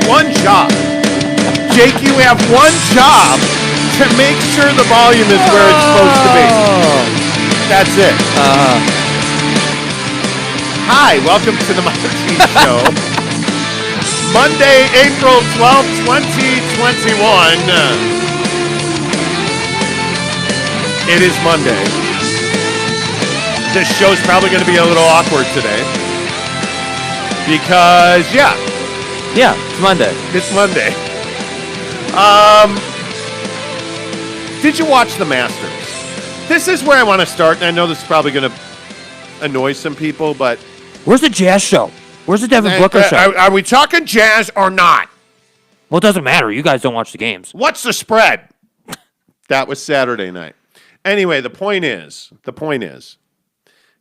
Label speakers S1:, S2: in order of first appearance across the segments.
S1: one job. Jake, you have one job to make sure the volume is where it's supposed to be. That's it. Hi, welcome to the Monty Show. Monday, April 12th, 2021. It is Monday. This show's probably going to be a little awkward today. Because, yeah,
S2: it's Monday.
S1: It's Monday. Did you watch the Masters? This is where I want to start, and I know this is probably going to annoy some people, but...
S2: Where's the jazz show? Where's the Devin Booker show?
S1: Are we talking jazz or not?
S2: Well, it doesn't matter. You guys don't watch the games.
S1: What's the spread? That was Saturday night. Anyway, the point is,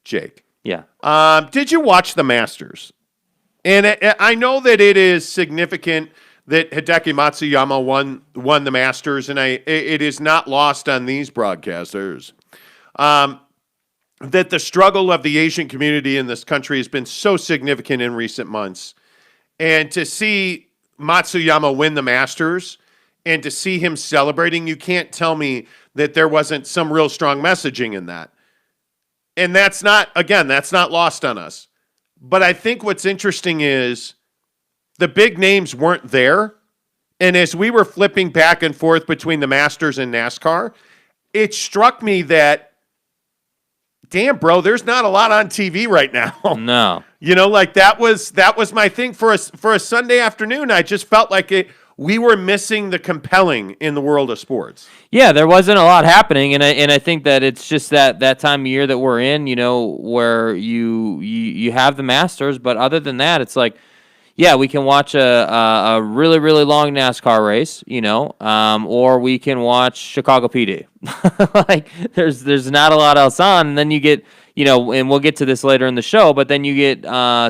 S1: Jake.
S2: Yeah.
S1: Did you watch the Masters? And I know that it is significant that Hideki Matsuyama won the Masters, and it is not lost on these broadcasters that the struggle of the Asian community in this country has been so significant in recent months. And to see Matsuyama win the Masters and to see him celebrating, you can't tell me that there wasn't some real strong messaging in that. And that's not lost on us. But I think what's interesting is the big names weren't there. And as we were flipping back and forth between the Masters and NASCAR, it struck me that, damn, bro, there's not a lot on TV right now.
S2: No.
S1: You know, like that was my thing for a Sunday afternoon. I just felt like we were missing the compelling in the world of sports.
S2: Yeah, there wasn't a lot happening, and I think that it's just that time of year that we're in, you know, where you have the Masters, but other than that, it's like, yeah, we can watch a really, really long NASCAR race, you know, or we can watch Chicago PD. Like, there's not a lot else on, and then you get, you know, and we'll get to this later in the show, but then you get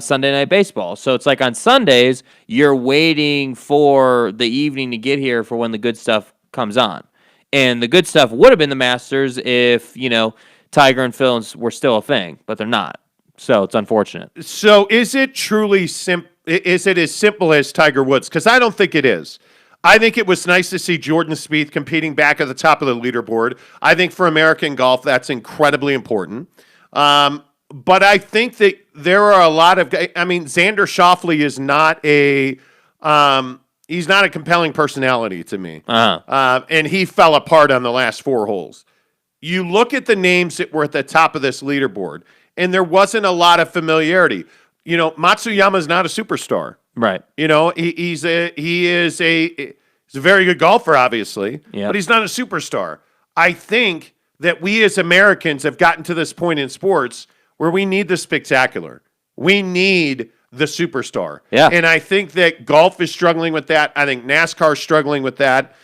S2: Sunday Night Baseball. So it's like on Sundays, you're waiting for the evening to get here for when the good stuff comes on. And the good stuff would have been the Masters if, you know, Tiger and Phillies were still a thing, but they're not. So it's unfortunate.
S1: So is it truly simple? Is it as simple as Tiger Woods? Because I don't think it is. I think it was nice to see Jordan Spieth competing back at the top of the leaderboard. I think for American golf, that's incredibly important. But I think that there are a lot of guys. I mean, Xander Schauffele is not he's not a compelling personality to me. And he fell apart on the last 4 holes. You look at the names that were at the top of this leaderboard, and there wasn't a lot of familiarity. You know, Matsuyama's not a superstar.
S2: Right.
S1: You know, he's a very good golfer, obviously, but he's not a superstar. I think that we as Americans have gotten to this point in sports where we need the spectacular. We need the superstar.
S2: Yeah.
S1: And I think that golf is struggling with that. I think NASCAR is struggling with that.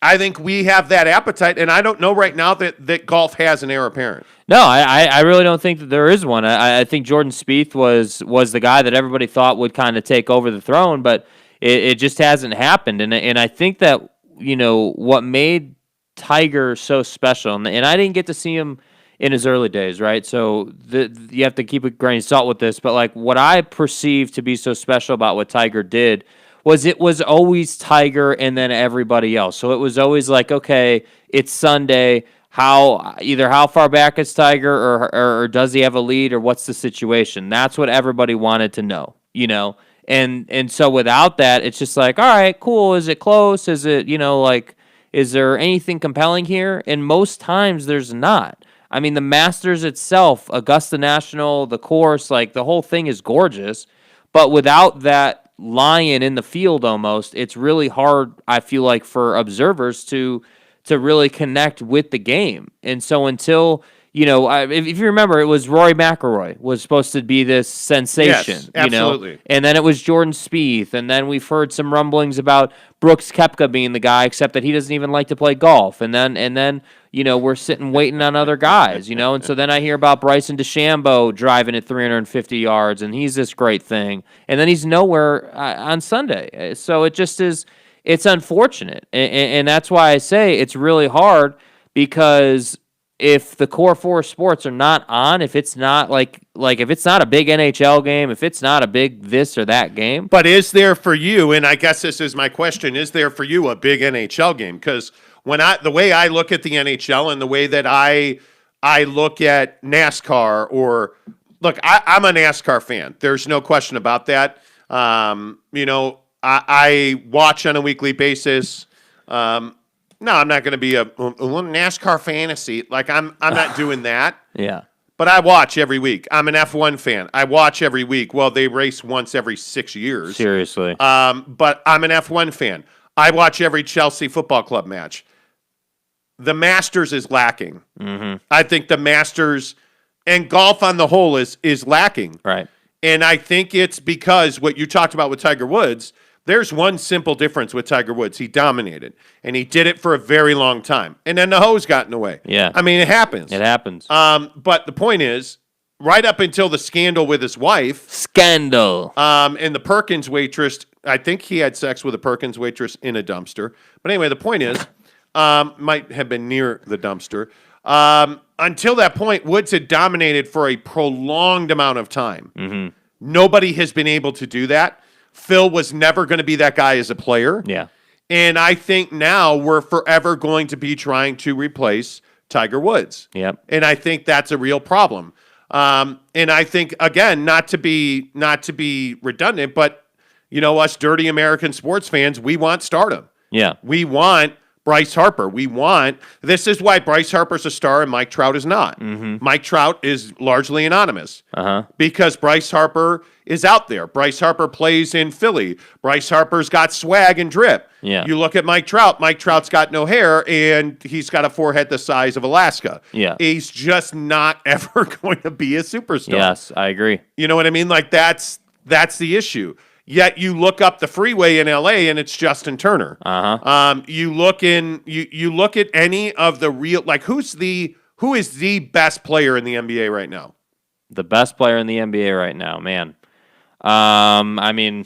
S1: I think we have that appetite, and I don't know right now that golf has an heir apparent.
S2: No, I really don't think that there is one. I think Jordan Spieth was the guy that everybody thought would kind of take over the throne, but it just hasn't happened. And I think that, you know, what made Tiger so special, and I didn't get to see him in his early days, right? So you have to keep a grain of salt with this, but like what I perceived to be so special about what Tiger did was it was always Tiger and then everybody else. So it was always like, okay, it's Sunday. Either how far back is Tiger or does he have a lead or what's the situation? That's what everybody wanted to know, you know? And so without that, it's just like, all right, cool. Is it close? Is it, you know, like, is there anything compelling here? And most times there's not. I mean, the Masters itself, Augusta National, the course, like the whole thing is gorgeous. But without that lion in the field almost, it's really hard, I feel like, for observers to really connect with the game. And so until, you know, if you remember, it was Rory McIlroy was supposed to be this sensation.
S1: Yes, absolutely.
S2: You know? And then it was Jordan Spieth. And then we've heard some rumblings about Brooks Koepka being the guy, except that he doesn't even like to play golf. And then you know, we're sitting waiting on other guys, you know. And so then I hear about Bryson DeChambeau driving at 350 yards, and he's this great thing. And then he's nowhere on Sunday. So it just is, it's unfortunate. And that's why I say it's really hard because if the core four sports are not on, if it's not like if it's not a big NHL game, if it's not a big this or that game.
S1: But is there for you, and I guess this is my question, is there for you a big NHL game? Because the way I look at the NHL and the way that I look at NASCAR, or look, I'm a NASCAR fan. There's no question about that. I watch on a weekly basis. No, I'm not going to be a NASCAR fantasy. Like I'm not doing that.
S2: Yeah.
S1: But I watch every week. I'm an F1 fan. I watch every week. Well, they race once every 6 years.
S2: Seriously.
S1: But I'm an F1 fan. I watch every Chelsea Football Club match. The Masters is lacking.
S2: Mm-hmm.
S1: I think the Masters and golf on the whole is lacking.
S2: Right.
S1: And I think it's because what you talked about with Tiger Woods, there's one simple difference with Tiger Woods. He dominated, and he did it for a very long time. And then the hose got in the way.
S2: Yeah.
S1: I mean, it happens.
S2: It happens.
S1: But the point is, right up until the scandal with his wife.
S2: Scandal.
S1: And the Perkins waitress, I think he had sex with a Perkins waitress in a dumpster. But anyway, the point is, might have been near the dumpster. Until that point, Woods had dominated for a prolonged amount of time.
S2: Mm-hmm.
S1: Nobody has been able to do that. Phil was never going to be that guy as a player.
S2: Yeah.
S1: And I think now we're forever going to be trying to replace Tiger Woods.
S2: Yep.
S1: And I think that's a real problem. And I think, again, not to be redundant, but, us dirty American sports fans, we want stardom.
S2: Yeah.
S1: We want Bryce Harper. This is why Bryce Harper's a star and Mike Trout is not.
S2: Mm-hmm.
S1: Mike Trout is largely anonymous
S2: because
S1: Bryce Harper is out there. Bryce Harper plays in Philly. Bryce Harper's got swag and drip.
S2: Yeah.
S1: You look at Mike Trout. Mike Trout's got no hair and he's got a forehead the size of Alaska.
S2: Yeah.
S1: He's just not ever going to be a superstar.
S2: Yes, I agree.
S1: You know what I mean? Like that's the issue. Yet you look up the freeway in LA and it's Justin Turner. You look at any of the real, like who is the best player in the NBA right now?
S2: The best player in the NBA right now, man. I mean,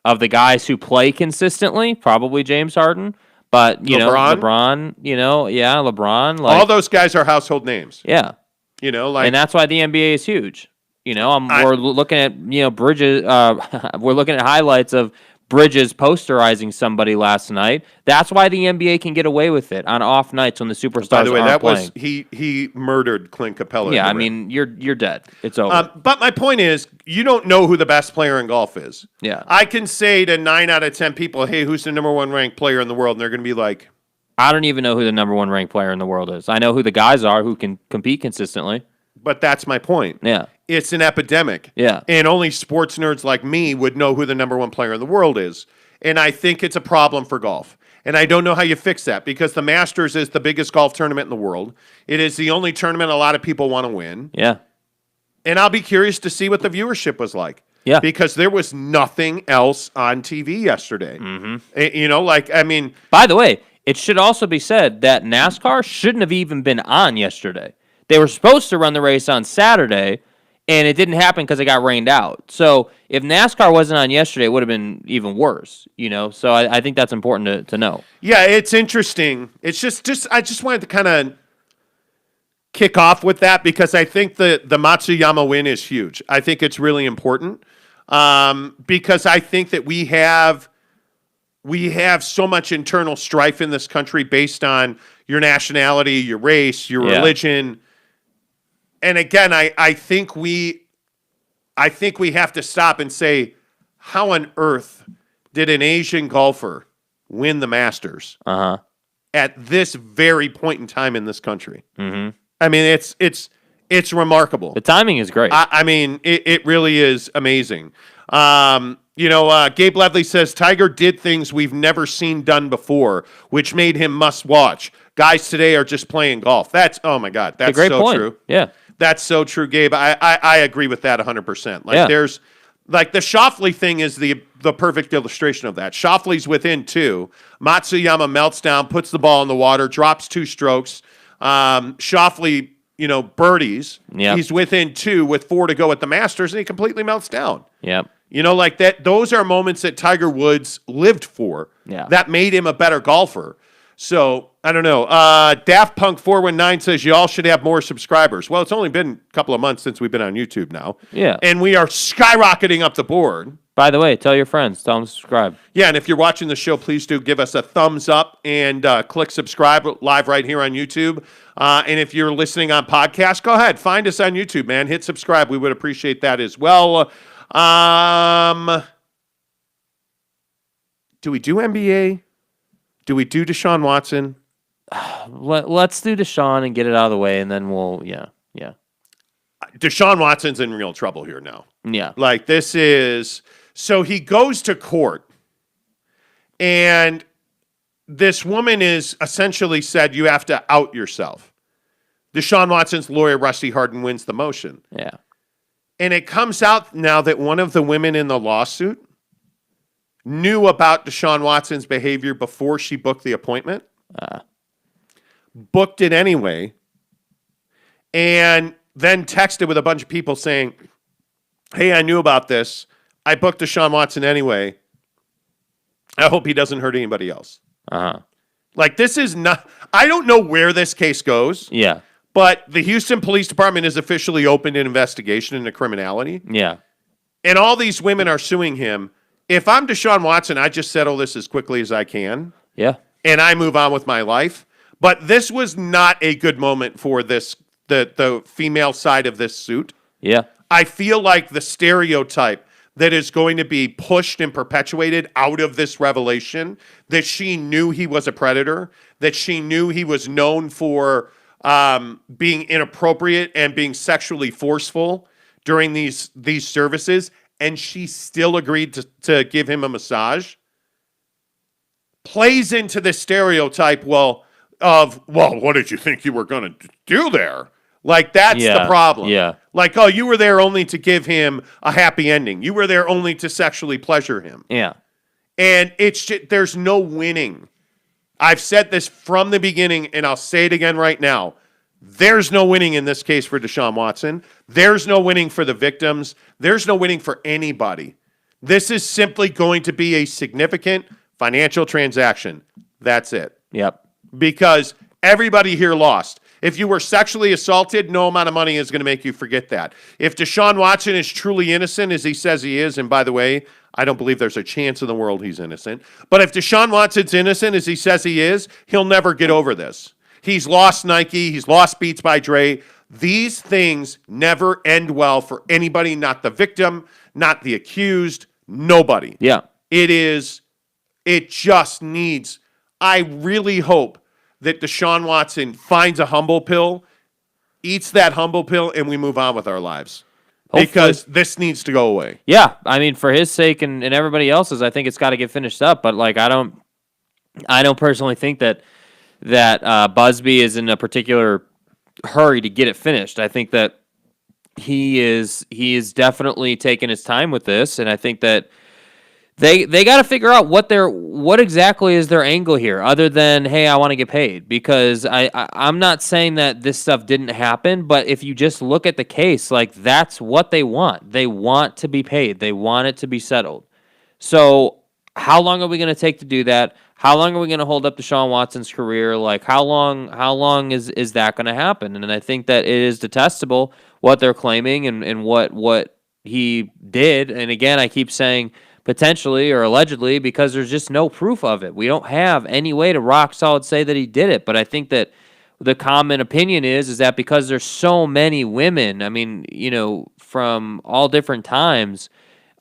S2: of the guys who play consistently, probably James Harden. But LeBron. LeBron.
S1: All those guys are household names.
S2: Yeah. And that's why the NBA is huge. We're looking at Bridges. We're looking at highlights of Bridges posterizing somebody last night. That's why the NBA can get away with it on off nights when the superstars
S1: By the way,
S2: aren't
S1: that
S2: playing.
S1: was he murdered Clint Capella.
S2: Yeah, I mean you're dead. It's over.
S1: But my point is, you don't know who the best player in golf is.
S2: Yeah,
S1: I can say to 9 out of 10 people, "Hey, who's the number one ranked player in the world?" And they're going to be like,
S2: "I don't even know who the number one ranked player in the world is. I know who the guys are who can compete consistently."
S1: But that's my point.
S2: Yeah.
S1: It's an epidemic.
S2: Yeah.
S1: And only sports nerds like me would know who the number one player in the world is. And I think it's a problem for golf. And I don't know how you fix that because the Masters is the biggest golf tournament in the world. It is the only tournament a lot of people want to win.
S2: Yeah.
S1: And I'll be curious to see what the viewership was like.
S2: Yeah.
S1: Because there was nothing else on TV yesterday.
S2: Mm-hmm. By the way, it should also be said that NASCAR shouldn't have even been on yesterday. They were supposed to run the race on Saturday, and it didn't happen because it got rained out. So if NASCAR wasn't on yesterday, it would have been even worse, So I think that's important to know.
S1: Yeah, it's interesting. It's just I just wanted to kind of kick off with that because I think the Matsuyama win is huge. I think it's really important because I think that we have so much internal strife in this country based on your nationality, your race, your religion. And again, I think we have to stop and say, how on earth did an Asian golfer win the Masters at this very point in time in this country?
S2: Mm-hmm.
S1: I mean, it's remarkable.
S2: The timing is great.
S1: It really is amazing. Gabe Ledley says Tiger did things we've never seen done before, which made him must watch. Guys today are just playing golf. Oh my God, that's
S2: a great
S1: so
S2: point.
S1: true.
S2: Yeah.
S1: That's so true, Gabe. I agree with that 100%. There's like the Schauffele thing is the perfect illustration of that. Schauffele's within 2. Matsuyama melts down, puts the ball in the water, drops 2 strokes. Schauffele, birdies.
S2: Yep.
S1: He's within 2 with 4 to go at the Masters, and he completely melts down.
S2: Yep.
S1: Like that. Those are moments that Tiger Woods lived for.
S2: Yeah.
S1: That made him a better golfer. So I don't know. Daft Punk 419 says you all should have more subscribers. Well, it's only been a couple of months since we've been on YouTube now.
S2: Yeah.
S1: And we are skyrocketing up the board.
S2: By the way, tell your friends. Tell them to subscribe.
S1: Yeah, and if you're watching the show, please do give us a thumbs up and click subscribe live right here on YouTube. And if you're listening on podcast, go ahead. Find us on YouTube, man. Hit subscribe. We would appreciate that as well. Do we do NBA? Do we do Deshaun Watson?
S2: Let's do Deshaun and get it out of the way, and then we'll, yeah.
S1: Deshaun Watson's in real trouble here now.
S2: Yeah.
S1: Like, this is... So he goes to court, and this woman is essentially said, you have to out yourself. Deshaun Watson's lawyer, Rusty Harden, wins the motion.
S2: Yeah.
S1: And it comes out now that one of the women in the lawsuit knew about Deshaun Watson's behavior before she booked the appointment, booked it anyway, and then texted with a bunch of people saying, hey, I knew about this. I booked Deshaun Watson anyway. I hope he doesn't hurt anybody else. Like, this is not... I don't know where this case goes.
S2: Yeah.
S1: But the Houston Police Department has officially opened an investigation into criminality.
S2: Yeah.
S1: And all these women are suing him. If I'm Deshaun Watson, I just settle this as quickly as I can.
S2: Yeah.
S1: And I move on with my life. But this was not a good moment for the female side of this suit.
S2: Yeah.
S1: I feel like the stereotype that is going to be pushed and perpetuated out of this revelation, that she knew he was a predator, that she knew he was known for being inappropriate and being sexually forceful during these services, and she still agreed to give him a massage, plays into the stereotype, what did you think you were going to do there? Like, that's the problem.
S2: Yeah.
S1: Like, oh, you were there only to give him a happy ending. You were there only to sexually pleasure him.
S2: Yeah.
S1: And it's just, there's no winning. I've said this from the beginning, and I'll say it again right now. There's no winning in this case for Deshaun Watson. There's no winning for the victims. There's no winning for anybody. This is simply going to be a significant financial transaction. That's it.
S2: Yep.
S1: Because everybody here lost. If you were sexually assaulted, no amount of money is going to make you forget that. If Deshaun Watson is truly innocent, as he says he is, and by the way, I don't believe there's a chance in the world he's innocent, but if Deshaun Watson's innocent, as he says he is, he'll never get over this. He's lost Nike. He's lost Beats by Dre. These things never end well for anybody, not the victim, not the accused, nobody.
S2: Yeah.
S1: It just needs, I really hope that Deshaun Watson finds a humble pill, eats that humble pill, and we move on with our lives.
S2: Hopefully. Because
S1: this needs to go away.
S2: Yeah, I mean, for his sake and everybody else's, I think it's got to get finished up. But like, I don't personally think that Busby is in a particular hurry to get it finished. I think that he is definitely taking his time with this, and I think that they got to figure out what exactly is their angle here, other than, hey, I want to get paid. Because I'm not saying that this stuff didn't happen, but if you just look at the case, like, that's what they want. They want to be paid. They want it to be settled. So how long are we going to take to do that? How long are we going to hold up Deshaun Watson's career? Like, how long is that going to happen? And I think that it is detestable what they're claiming and what he did. And again, I keep saying potentially or allegedly, because there's just no proof of it. We don't have any way to rock solid say that he did it. But I think that the common opinion is that because there's so many women, I mean, from all different times,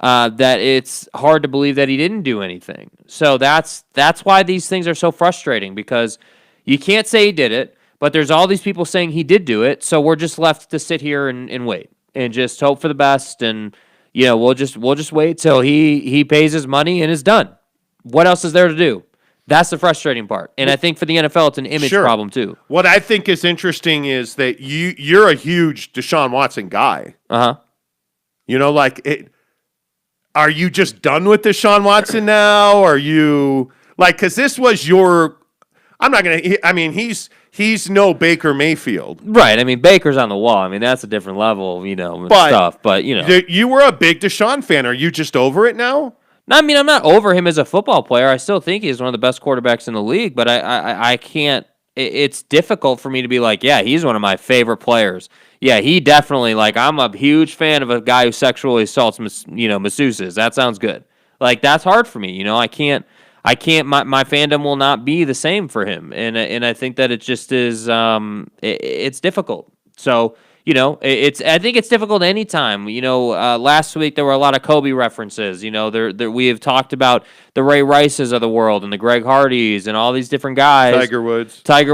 S2: that it's hard to believe that he didn't do anything. So that's why these things are so frustrating, because you can't say he did it, but there's all these people saying he did do it. So we're just left to sit here and wait and just hope for the best. And we'll just wait till he pays his money and is done. What else is there to do? That's the frustrating part. And I think for the NFL, it's an image problem too.
S1: What I think is interesting is that you're a huge Deshaun Watson guy. Are you just done with Deshaun Watson now? Are you because this was your? I'm not gonna. I mean, he's no Baker Mayfield,
S2: right? I mean, Baker's on the wall. I mean, that's a different level, stuff. But
S1: you were a big Deshaun fan. Are you just over it now?
S2: No, I mean, I'm not over him as a football player. I still think he's one of the best quarterbacks in the league, but I can't. It's difficult for me to be like, yeah, he's one of my favorite players. Yeah, he definitely, like, I'm a huge fan of a guy who sexually assaults, masseuses. That sounds good. Like, that's hard for me. I can't, my fandom will not be the same for him. And I think that it just is, it's difficult. So, I think it's difficult anytime. Last week there were a lot of Kobe references. We have talked about the Ray Rices of the world and the Greg Hardys and all these different guys. Tiger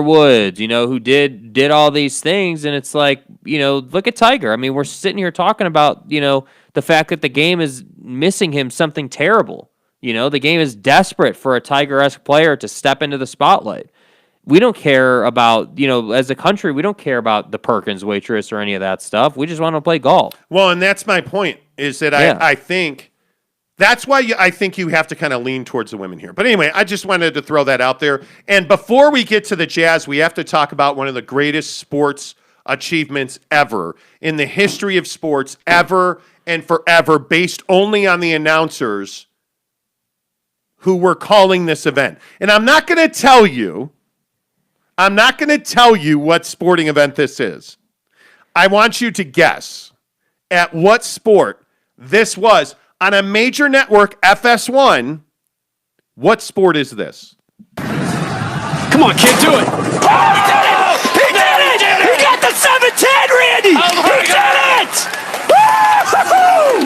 S2: Woods, who did all these things. And it's like, look at Tiger. I mean, we're sitting here talking about, the fact that the game is missing him something terrible. The game is desperate for a Tiger-esque player to step into the spotlight. We don't care about, as a country, we don't care about the Perkins waitress or any of that stuff. We just want to play golf.
S1: Well, and that's my point, is that I think that's why I think you have to kind of lean towards the women here. But anyway, I just wanted to throw that out there. And before we get to the Jazz, we have to talk about one of the greatest sports achievements ever in the history of sports, ever and forever, based only on the announcers who were calling this event. And I'm not going to tell you what sporting event this is. I want you to guess at what sport this was on a major network, FS1. What sport is this?
S3: Come on, kid, do it. Oh, he did it! He did it! He got the 710, Randy! He did it! Woo-hoo-hoo!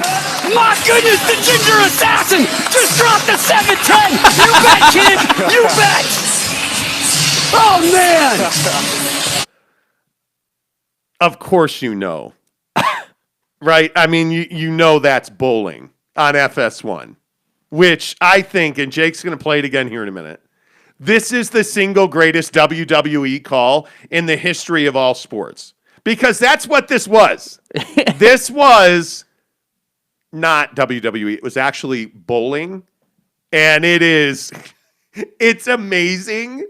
S3: My goodness, the ginger assassin just dropped the 710! You bet, kid! You bet! Oh, man!
S1: Of course you know. Right? I mean, you know that's bowling on FS1, which I think, and Jake's going to play it again here in a minute, this is the single greatest WWE call in the history of all sports. Because that's what this was. This was not WWE. It was actually bowling. And it's amazing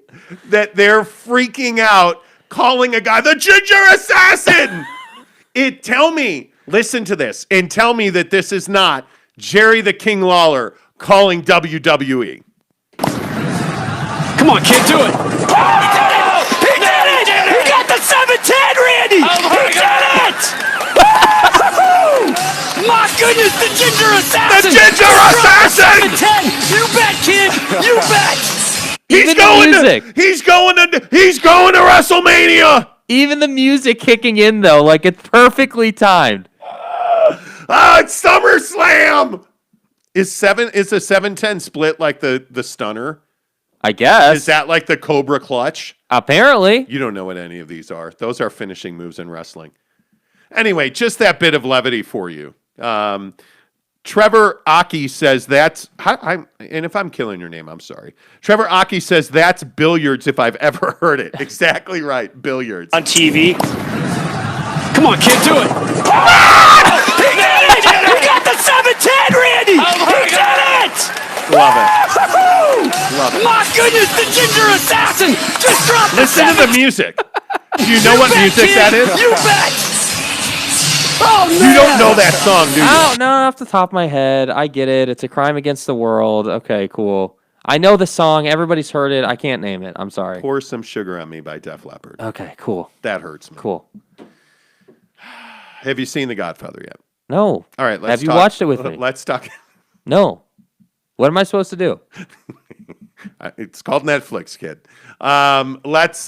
S1: that they're freaking out calling a guy the Ginger Assassin. Listen to this, and tell me that this is not Jerry the King Lawler calling WWE.
S3: Come on, kid, do it. Oh, he did it! He did it! He got the 710, Randy! He did it! Woo-hoo-hoo! My goodness, the ginger assassin!
S1: The ginger assassin!
S3: 710! You bet, kid! You bet!
S1: He's going to WrestleMania.
S2: Even the music kicking in, though, like it's perfectly timed.
S1: It's SummerSlam. Is a 710 split like the stunner?
S2: I guess.
S1: Is that like the Cobra Clutch?
S2: Apparently.
S1: You don't know what any of these are. Those are finishing moves in wrestling. Anyway, just that bit of levity for you. Trevor Aki says that's... and if I'm killing your name, I'm sorry. Trevor Aki says that's billiards if I've ever heard it. Exactly right. Billiards.
S3: On TV. Come on, kid, do it. Oh! He did it! He got the 710, Randy! He did it!
S1: Love it.
S3: Love it. My goodness, the ginger assassin just dropped the
S1: Listen to the music. Do you know what music that is?
S3: You bet! Oh, man.
S1: You don't know that song, do you?
S2: I don't know off the top of my head. I get it. It's a crime against the world. Okay, cool. I know the song. Everybody's heard it. I can't name it. I'm sorry.
S1: Pour Some Sugar on Me by Def Leppard.
S2: Okay, cool.
S1: That hurts me.
S2: Cool.
S1: Have you seen The Godfather yet?
S2: No.
S1: All right,
S2: Have you watched it with me?
S1: Let's talk.
S2: No. What am I supposed to do?
S1: It's called Netflix, kid. Let's...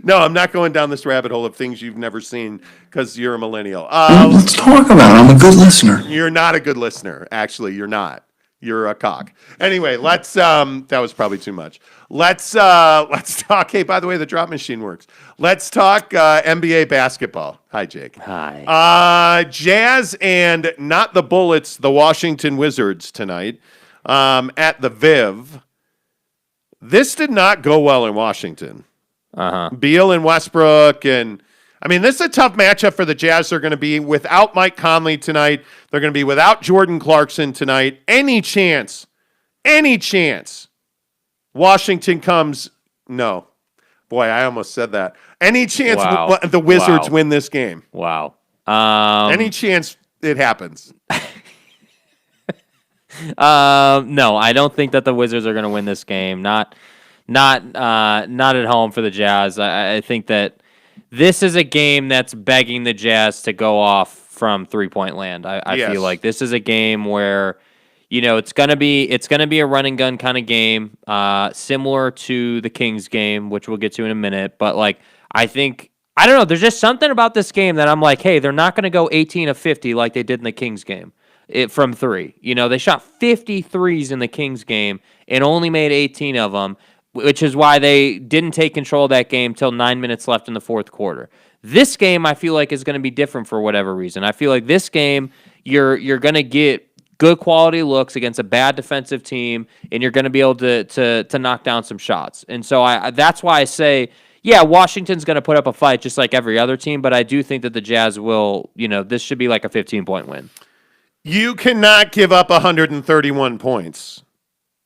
S1: No, I'm not going down this rabbit hole of things you've never seen because you're a millennial.
S4: Let's talk about it. I'm a good listener.
S1: You're not a good listener. Actually, you're not. You're a cock. Anyway, let's that was probably too much. Let's talk. Hey, by the way, the drop machine works. Let's talk NBA basketball. Hi, Jake.
S2: Hi.
S1: Jazz and not the Bullets, the Washington Wizards tonight at the Viv. This did not go well in Washington. Beal and Westbrook, and I mean, this is a tough matchup for the Jazz. They're going to be without Mike Conley tonight. They're going to be without Jordan Clarkson tonight. Any chance Washington comes? No. Boy, I almost said that. Any chance the Wizards win this game?
S2: Wow.
S1: Any chance it happens?
S2: No, I don't think that the Wizards are going to win this game. Not at home for the Jazz. I think that this is a game that's begging the Jazz to go off from 3-point land. I
S1: Yes.
S2: feel like this is a game where, it's gonna be a run and gun kind of game, similar to the Kings game, which we'll get to in a minute. But I think I don't know. There's just something about this game that I'm like, hey, they're not gonna go 18 of 50 like they did in the Kings game. From three. They shot 53s in the Kings game and only made 18 of them, which is why they didn't take control of that game till 9 minutes left in the fourth quarter. This game, I feel like, is going to be different for whatever reason. I feel like this game, you're going to get good quality looks against a bad defensive team, and you're going to be able to knock down some shots. And so that's why I say, yeah, Washington's going to put up a fight just like every other team, but I do think that the Jazz will, this should be like a 15-point win.
S1: You cannot give up 131 points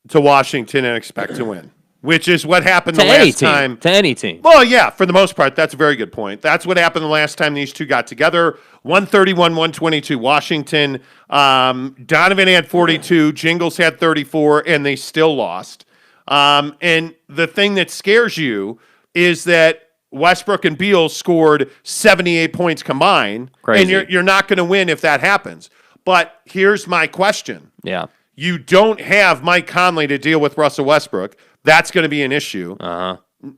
S1: to Washington and expect to win, which is what happened the last time.
S2: To any team.
S1: Well, yeah, for the most part, that's a very good point. That's what happened the last time these two got together. 131-122 Washington. Donovan had 42, Jingles had 34, and they still lost. And the thing that scares you is that Westbrook and Beal scored 78 points combined,
S2: Crazy.
S1: And you're not going to win if that happens. But here's my question.
S2: Yeah.
S1: You don't have Mike Conley to deal with Russell Westbrook. That's going to be an issue.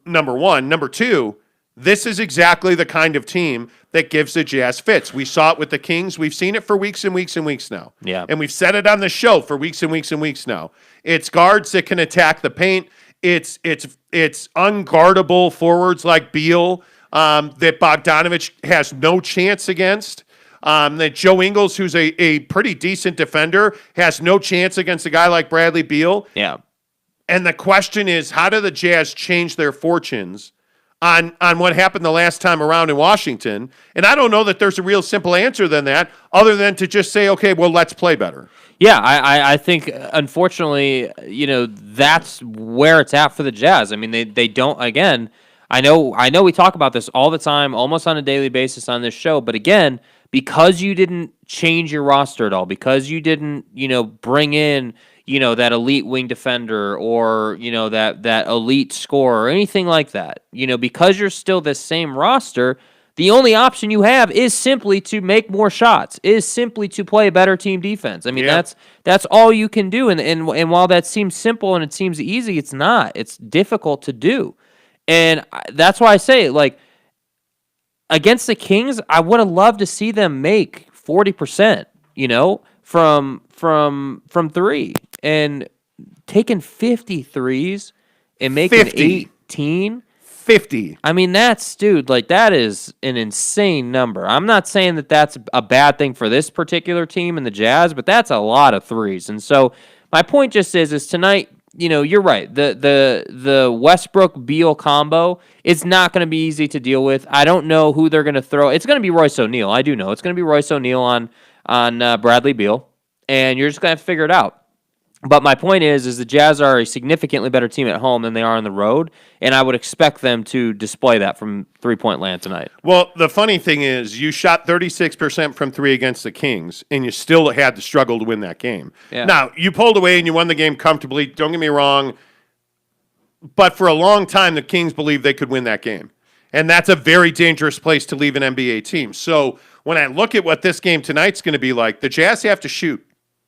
S1: Number one. Number two, this is exactly the kind of team that gives the Jazz fits. We saw it with the Kings. We've seen it for weeks and weeks and weeks now.
S2: Yeah.
S1: And we've said it on the show for weeks and weeks and weeks now. It's guards that can attack the paint. It's unguardable forwards like Beal that Bogdanovich has no chance against. That Joe Ingles, who's a pretty decent defender, has no chance against a guy like Bradley Beal.
S2: Yeah.
S1: And the question is, how do the Jazz change their fortunes on what happened the last time around in Washington? And I don't know that there's a real simple answer than that, other than to just say, okay, well, let's play better.
S2: Yeah, I think, unfortunately, that's where it's at for the Jazz. I mean, they don't, again, I know we talk about this all the time, almost on a daily basis on this show, but again, because you didn't change your roster at all, because you didn't, bring in, that elite wing defender or, that elite scorer or anything like that, because you're still the same roster, the only option you have is simply to make more shots, is simply to play a better team defense. I mean, that's all you can do. And while that seems simple and it seems easy, it's not. It's difficult to do. And that's why I say, against the Kings, I would have loved to see them make 40%, from three, and taking 53s and making
S1: 50.
S2: 18.
S1: 50.
S2: I mean, that is an insane number. I'm not saying that that's a bad thing for this particular team and the Jazz, but that's a lot of threes. And so my point just is tonight, you're right. The Westbrook-Beal combo is not going to be easy to deal with. I don't know who they're going to throw. It's going to be Royce O'Neal. I do know. It's going to be Royce O'Neal on Bradley Beal, and you're just going to have to figure it out. But my point is the Jazz are a significantly better team at home than they are on the road, and I would expect them to display that from 3-point land tonight.
S1: Well, the funny thing is you shot 36% from three against the Kings, and you still had to struggle to win that game.
S2: Yeah.
S1: Now, you pulled away and you won the game comfortably. Don't get me wrong. But for a long time, the Kings believed they could win that game. And that's a very dangerous place to leave an NBA team. So when I look at what this game tonight's going to be like, the Jazz have to shoot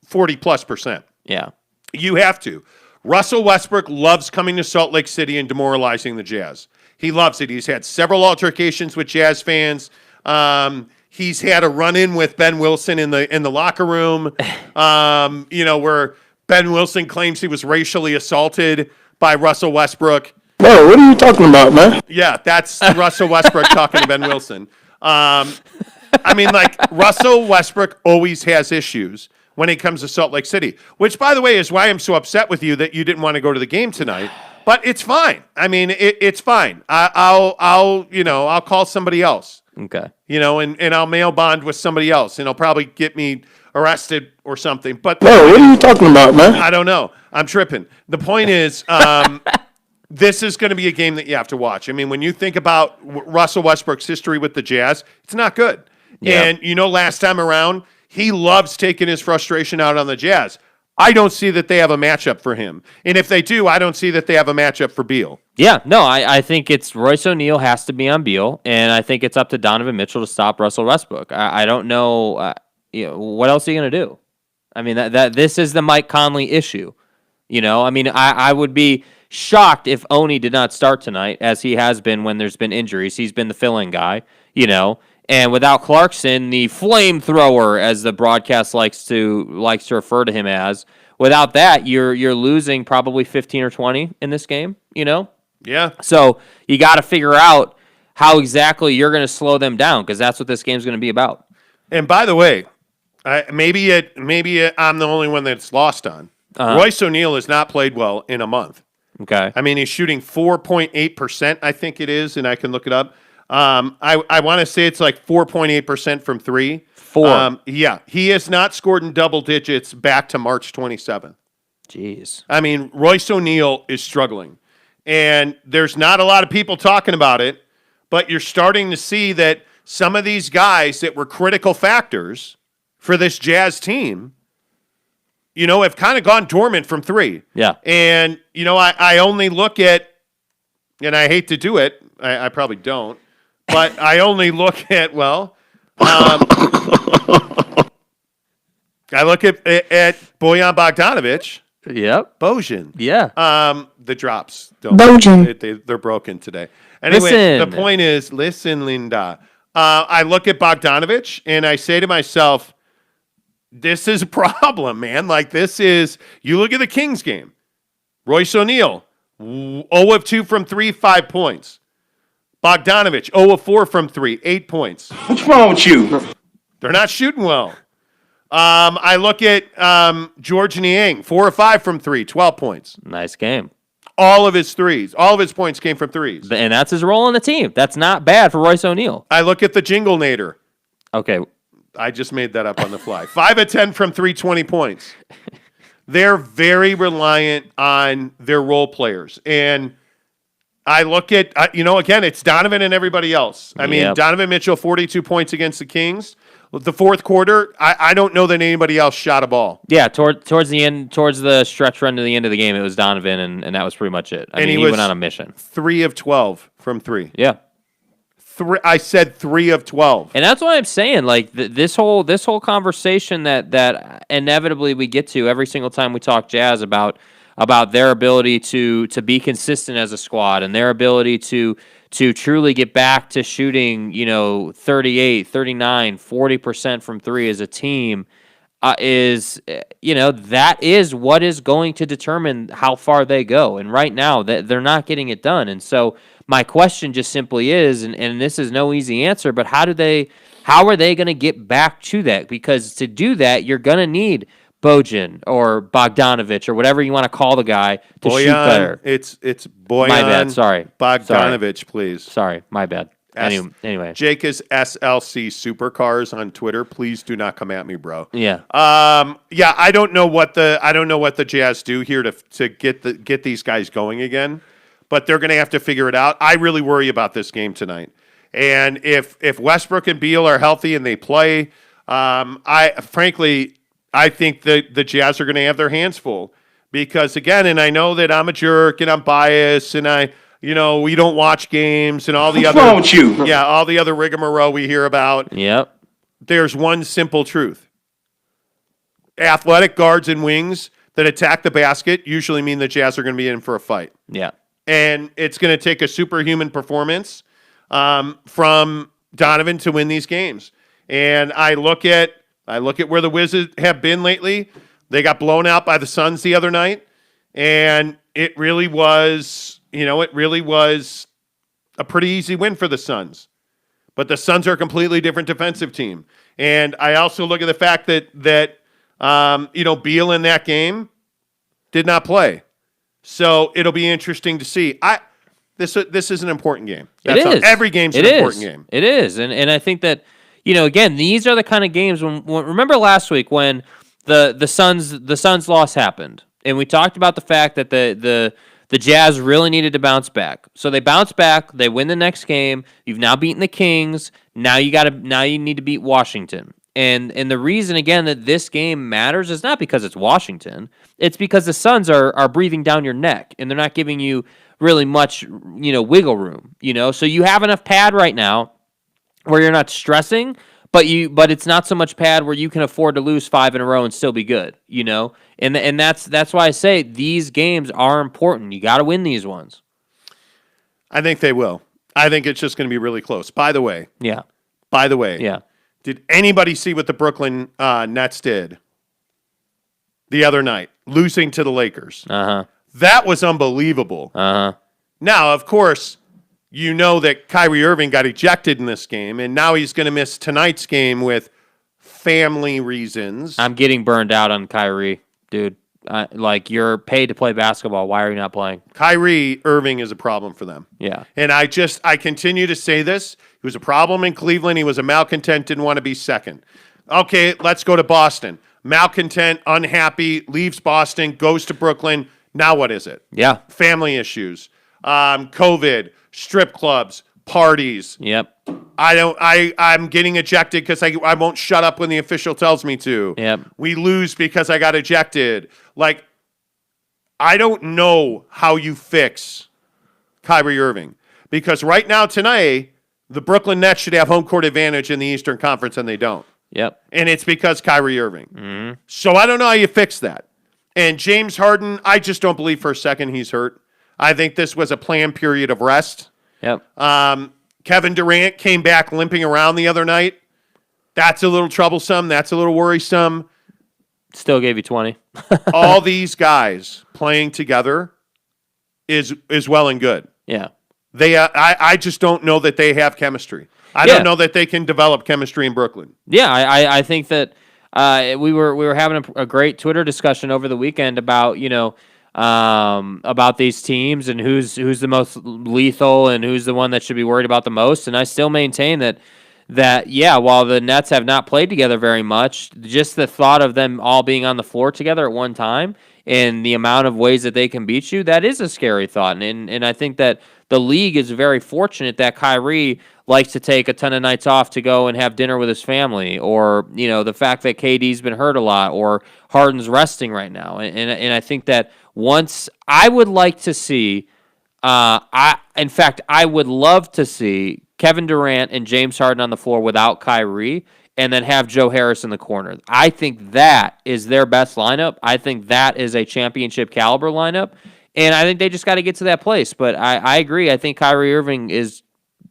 S1: 40+%.
S2: Yeah.
S1: You have to. Russell Westbrook loves coming to Salt Lake City and demoralizing the Jazz. He loves it. He's had several altercations with Jazz fans. He's had a run-in with Ben Wilson in the locker room, where Ben Wilson claims he was racially assaulted by Russell Westbrook.
S5: Bro, what are you talking about, man?
S1: Yeah, that's Russell Westbrook talking to Ben Wilson. Russell Westbrook always has issues when it comes to Salt Lake City, which, by the way, is why I'm so upset with you that you didn't want to go to the game tonight. But it's fine. I mean, it's fine. I'll call somebody else.
S2: Okay.
S1: And I'll mail bond with somebody else, and I'll probably get me arrested or something. But
S5: Bro, what are you talking about, man?
S1: I don't know. I'm tripping. The point is, this is going to be a game that you have to watch. I mean, when you think about Russell Westbrook's history with the Jazz, it's not good.
S2: Yeah.
S1: And last time around, he loves taking his frustration out on the Jazz. I don't see that they have a matchup for him. And if they do, I don't see that they have a matchup for Beal.
S2: Yeah, no, I think it's Royce O'Neal has to be on Beal, and I think it's up to Donovan Mitchell to stop Russell Westbrook. I don't know, what else are you going to do? I mean, that this is the Mike Conley issue. I mean, I would be shocked if Oni did not start tonight, as he has been when there's been injuries. He's been the fill-in guy, and without Clarkson, the flamethrower, as the broadcast likes to refer to him as, without that, you're losing probably 15 or 20 in this game,
S1: Yeah.
S2: So you got to figure out how exactly you're going to slow them down, because that's what this game's going to be about.
S1: And by the way, maybe I'm the only one that's lost on. Royce O'Neal has not played well in a month.
S2: Okay.
S1: I mean, he's shooting 4.8%, I think it is, and I can look it up. I want to say it's like 4.8% from three. Yeah, he has not scored in double digits back to March 27th.
S2: Jeez.
S1: I mean, Royce O'Neal is struggling. And there's not a lot of people talking about it, but you're starting to see that some of these guys that were critical factors for this Jazz team, have kind of gone dormant from three.
S2: Yeah.
S1: And, I only look at, and I hate to do it, I probably don't, but I only look at, I look at Bojan Bogdanovic.
S2: Yep.
S1: Bojan.
S2: Yeah.
S1: The drops don't.
S4: Bojan.
S1: They're broken today. Anyway,
S2: Listen.
S1: The point is, listen, Linda. I look at Bogdanovic and I say to myself, this is a problem, man. Like, you look at the Kings game. Royce O'Neal, 0 of 2 from 3, 5 points. Bogdanovic, 0 of 4 from 3, 8 points.
S5: What's wrong with you?
S1: They're not shooting well. I look at George Niang, 4 of 5 from 3, 12 points.
S2: Nice game.
S1: All of his points came from threes.
S2: And that's his role on the team. That's not bad for Royce O'Neal.
S1: I look at the Jingle Nader.
S2: Okay.
S1: I just made that up on the fly. 5 of 10 from 3, 20 points. They're very reliant on their role players. And I look at, again, it's Donovan and everybody else. I mean, Donovan Mitchell, 42 points against the Kings. The fourth quarter, I don't know that anybody else shot a ball.
S2: Yeah, towards the end, towards the stretch run to the end of the game, it was Donovan, and that was pretty much it. I mean, he went on a mission.
S1: 3 of 12 from 3.
S2: Yeah.
S1: I said 3 of 12.
S2: And that's why I'm saying, like, this whole conversation that inevitably we get to every single time we talk Jazz about their ability to be consistent as a squad and their ability to truly get back to shooting, 38, 39, 40% from three as a team is that is what is going to determine how far they go. And right now they're not getting it done. And so my question just simply is, and this is no easy answer, but how are they going to get back to that? Because to do that, you're going to need Bojan or Bogdanovic or whatever you want to call the guy to shoot better.
S1: It's Bojan.
S2: My bad. Sorry.
S1: Bogdanovic, please.
S2: Sorry. My bad. Anyway.
S1: Jake is SLC Supercars on Twitter. Please do not come at me, bro.
S2: Yeah.
S1: I don't know what the Jazz do here to get these guys going again, but they're going to have to figure it out. I really worry about this game tonight. And if Westbrook and Beal are healthy and they play, I think the Jazz are going to have their hands full because, again, and I know that I'm a jerk and I'm biased and we don't watch games and all the
S5: What's wrong with you?
S1: Yeah, all the other rigmarole we hear about.
S2: Yep.
S1: There's one simple truth. Athletic guards and wings that attack the basket usually mean the Jazz are going to be in for a fight.
S2: Yeah.
S1: And it's going to take a superhuman performance from Donovan to win these games. And I look at where the Wizards have been lately. They got blown out by the Suns the other night, and it really was a pretty easy win for the Suns. But the Suns are a completely different defensive team. And I also look at the fact that Beal in that game did not play. So it'll be interesting to see. This is an important game. That's
S2: it is.
S1: Every game's an important game.
S2: It is. And I think that, again, these are the kind of games when remember last week when the Suns loss happened, and we talked about the fact that the Jazz really needed to bounce back. So they bounce back, they win the next game. You've now beaten the Kings. Now you need to beat Washington. And the reason, again, that this game matters is not because it's Washington. It's because the Suns are breathing down your neck, and they're not giving you really much, wiggle room, So you have enough pad right now where you're not stressing, but it's not so much pad where you can afford to lose 5 in a row and still be good, And that's why I say these games are important. You got to win these ones.
S1: I think they will. I think it's just going to be really close. By the way,
S2: Yeah.
S1: Did anybody see what the Brooklyn Nets did the other night, losing to the Lakers?
S2: Uh-huh.
S1: That was unbelievable.
S2: Uh-huh.
S1: Now, of course, you know that Kyrie Irving got ejected in this game, and now he's going to miss tonight's game with family reasons.
S2: I'm getting burned out on Kyrie, dude. You're paid to play basketball. Why are you not playing?
S1: Kyrie Irving is a problem for them.
S2: Yeah.
S1: And I continue to say this. He was a problem in Cleveland. He was a malcontent, didn't want to be second. Okay, let's go to Boston. Malcontent, unhappy, leaves Boston, goes to Brooklyn. Now what is it?
S2: Yeah.
S1: Family issues, COVID, strip clubs, parties.
S2: Yep.
S1: I'm getting ejected because I won't shut up when the official tells me to.
S2: Yep.
S1: We lose because I got ejected. I don't know how you fix Kyrie Irving. Because right now, tonight, the Brooklyn Nets should have home court advantage in the Eastern Conference, and they don't.
S2: Yep.
S1: And it's because Kyrie Irving.
S2: Mm-hmm.
S1: So I don't know how you fix that. And James Harden, I just don't believe for a second he's hurt. I think this was a planned period of rest.
S2: Yep.
S1: Kevin Durant came back limping around the other night. That's a little troublesome. That's a little worrisome.
S2: Still gave you 20.
S1: All these guys playing together is well and good.
S2: Yeah.
S1: I just don't know that they have chemistry. I don't know that they can develop chemistry in Brooklyn.
S2: Yeah, I think that we were having a great Twitter discussion over the weekend about about these teams and who's the most lethal and who's the one that should be worried about the most. And I still maintain that while the Nets have not played together very much, just the thought of them all being on the floor together at one time and the amount of ways that they can beat you, that is a scary thought. And I think that the league is very fortunate that Kyrie likes to take a ton of nights off to go and have dinner with his family, or the fact that KD's been hurt a lot, or Harden's resting right now. And I think that once I would like to see, I would love to see Kevin Durant and James Harden on the floor without Kyrie, and then have Joe Harris in the corner. I think that is their best lineup. I think that is a championship caliber lineup, and I think they just got to get to that place. But I agree. I think Kyrie Irving is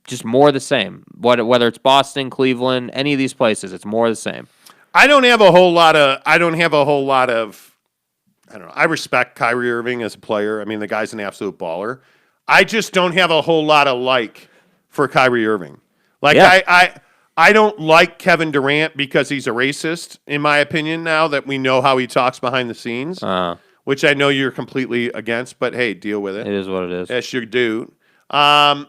S2: just more the same. Whether it's Boston, Cleveland, any of these places, it's more the same.
S1: I don't have a whole lot of. I don't know. I respect Kyrie Irving as a player. I mean, the guy's an absolute baller. I just don't have a whole lot of for Kyrie Irving. I don't like Kevin Durant because he's a racist, in my opinion, now that we know how he talks behind the scenes, which I know you're completely against, but hey, deal with it.
S2: It is what it is.
S1: Yes, you do. I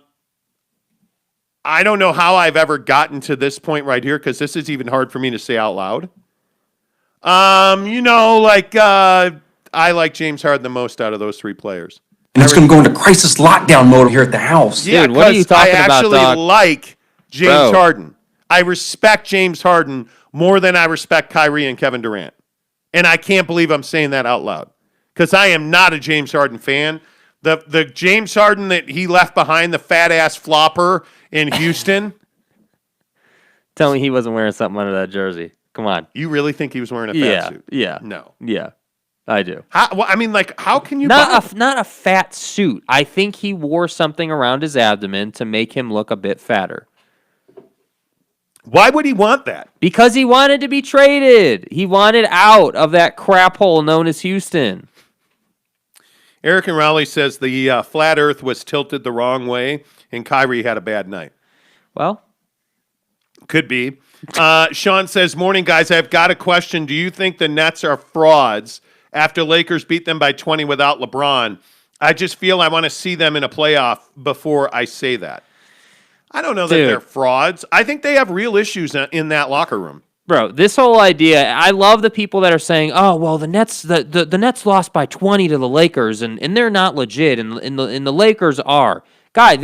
S1: don't know how I've ever gotten to this point right here, because this is even hard for me to say out loud. I like James Harden the most out of those three players.
S4: And it's going to go into crisis lockdown mode here at the house.
S1: Yeah,
S2: dude, what are you talking
S1: I
S2: about,
S1: actually
S2: dog?
S1: like James
S2: Bro.
S1: Harden. I respect James Harden more than I respect Kyrie and Kevin Durant. And I can't believe I'm saying that out loud, because I am not a James Harden fan. The James Harden that he left behind, the fat-ass flopper in Houston.
S2: Tell me he wasn't wearing something under that jersey. Come on.
S1: You really think he was wearing a fat suit?
S2: Yeah.
S1: No.
S2: Yeah, I do.
S1: How can you
S2: Not a fat suit. I think he wore something around his abdomen to make him look a bit fatter.
S1: Why would he want that?
S2: Because he wanted to be traded. He wanted out of that crap hole known as Houston.
S1: Eric and Raleigh says the flat earth was tilted the wrong way and Kyrie had a bad night.
S2: Well,
S1: could be. Sean says, morning, guys. I've got a question. Do you think the Nets are frauds after Lakers beat them by 20 without LeBron? I just feel I want to see them in a playoff before I say that. I don't know that they're frauds. I think they have real issues in that locker room.
S2: Bro, this whole idea, I love the people that are saying, oh, well, the Nets the Nets lost by 20 to the Lakers, and they're not legit, and the Lakers are. Guy,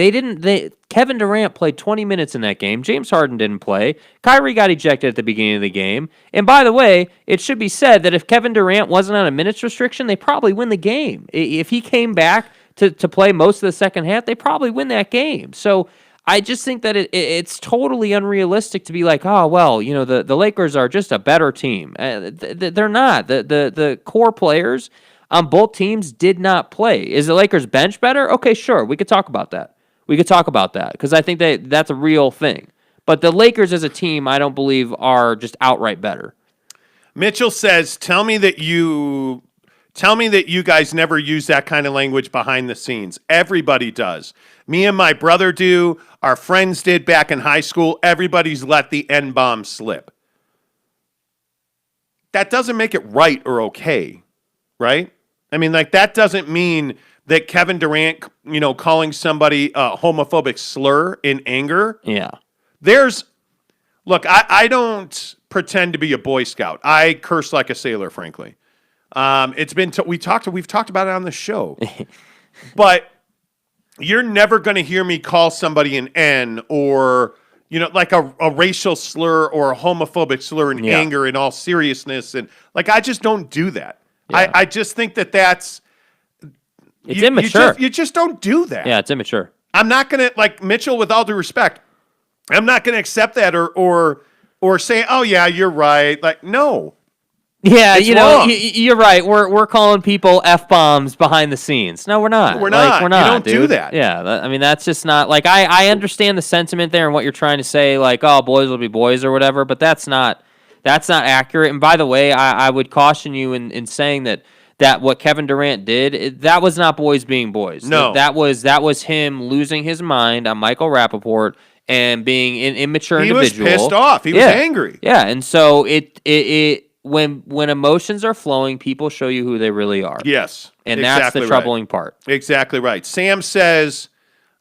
S2: Kevin Durant played 20 minutes in that game. James Harden didn't play. Kyrie got ejected at the beginning of the game. And by the way, it should be said that if Kevin Durant wasn't on a minutes restriction, they probably win the game. If he came back to play most of the second half, they probably win that game. So I just think that it's totally unrealistic to be like, oh, well, the Lakers are just a better team. They're not. The core players on both teams did not play. Is the Lakers bench better? Okay, sure. We could talk about that. Because I think that's a real thing. But the Lakers as a team, I don't believe are just outright better.
S1: Mitchell says, tell me that you guys never use that kind of language behind the scenes. Everybody does. Me and my brother do. Our friends did back in high school. Everybody's let the N-bomb slip. That doesn't make it right or okay, right? I mean, like, that doesn't mean that Kevin Durant, calling somebody a homophobic slur in anger.
S2: Yeah.
S1: Look, I don't pretend to be a Boy Scout. I curse like a sailor, frankly. We've talked about it on the show, but you're never going to hear me call somebody an N or, like a racial slur or a homophobic slur in anger in all seriousness. And like, I just don't do that. Yeah. I just think that's
S2: immature.
S1: You just don't do that.
S2: Yeah, it's immature.
S1: I'm not going to, like, Mitchell, with all due respect, I'm not going to accept that or say, oh, yeah, you're right. Like, no.
S2: Yeah,
S1: wrong.
S2: You're right. We're calling people F-bombs behind the scenes. No, we're not.
S1: We're not.
S2: We're not.
S1: You don't
S2: dude.
S1: do that.
S2: Yeah, I mean, that's just not, like, I understand the sentiment there and what you're trying to say, like, oh, boys will be boys or whatever, but that's not accurate. And by the way, I would caution you in saying that what Kevin Durant did, that was not boys being boys.
S1: No.
S2: That was him losing his mind on Michael Rappaport and being an immature individual.
S1: He was pissed off. He was angry.
S2: Yeah, and so when emotions are flowing, people show you who they really are.
S1: Yes.
S2: And that's the troubling part.
S1: Exactly right. Sam says,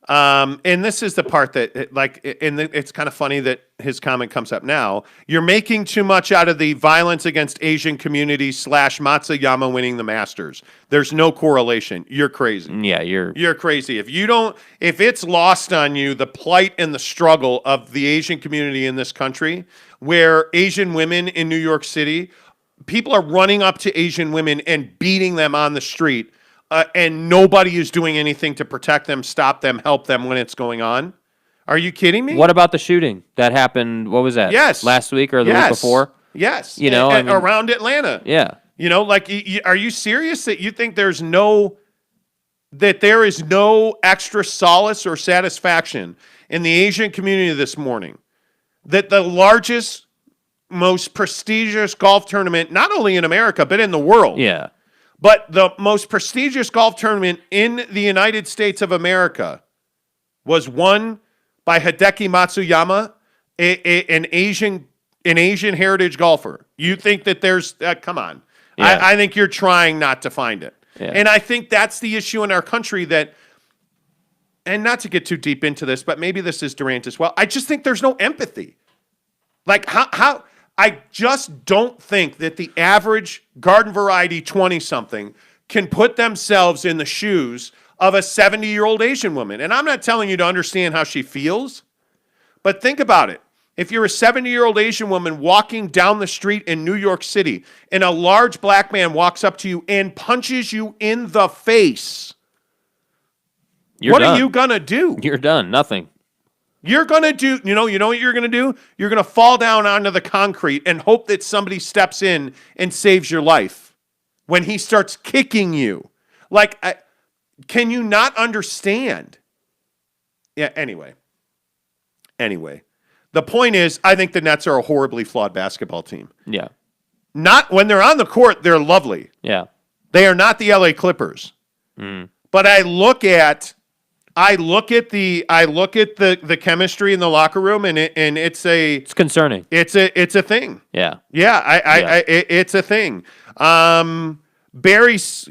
S1: and this is the part that, it's kind of funny that his comment comes up now. You're making too much out of the violence against Asian communities / Matsuyama winning the Masters. There's no correlation. You're crazy.
S2: Yeah,
S1: you're crazy. If it's lost on you, the plight and the struggle of the Asian community in this country, where Asian women in New York City, people are running up to Asian women and beating them on the street. And nobody is doing anything to protect them, stop them, help them when it's going on. Are you kidding me?
S2: What about the shooting that happened? What was that?
S1: Yes.
S2: Last week or the week before?
S1: Yes.
S2: Around
S1: Atlanta.
S2: Yeah.
S1: Are you serious that you think there is no extra solace or satisfaction in the Asian community this morning that the largest, most prestigious golf tournament, not only in America, but in the world.
S2: Yeah.
S1: But the most prestigious golf tournament in the United States of America was won by Hideki Matsuyama, an Asian heritage golfer. You think that there's come on. Yeah. I think you're trying not to find it. Yeah. And I think that's the issue in our country and not to get too deep into this, but maybe this is Durant as well. I just think there's no empathy. Like how I just don't think that the average garden variety 20-something can put themselves in the shoes of a 70-year-old Asian woman. And I'm not telling you to understand how she feels, but think about it. If you're a 70-year-old Asian woman walking down the street in New York City and a large black man walks up to you and punches you in the face, what are you going to do?
S2: You're done. Nothing.
S1: You're going to do, you know what you're going to do? You're going to fall down onto the concrete and hope that somebody steps in and saves your life when he starts kicking you. Like, can you not understand? Yeah, anyway. The point is, I think the Nets are a horribly flawed basketball team.
S2: Yeah.
S1: Not when they're on the court, they're lovely.
S2: Yeah.
S1: They are not the LA Clippers. But I look at the chemistry in the locker room, and it's
S2: concerning.
S1: It's a thing.
S2: Yeah.
S1: Yeah. It's a thing. Barry says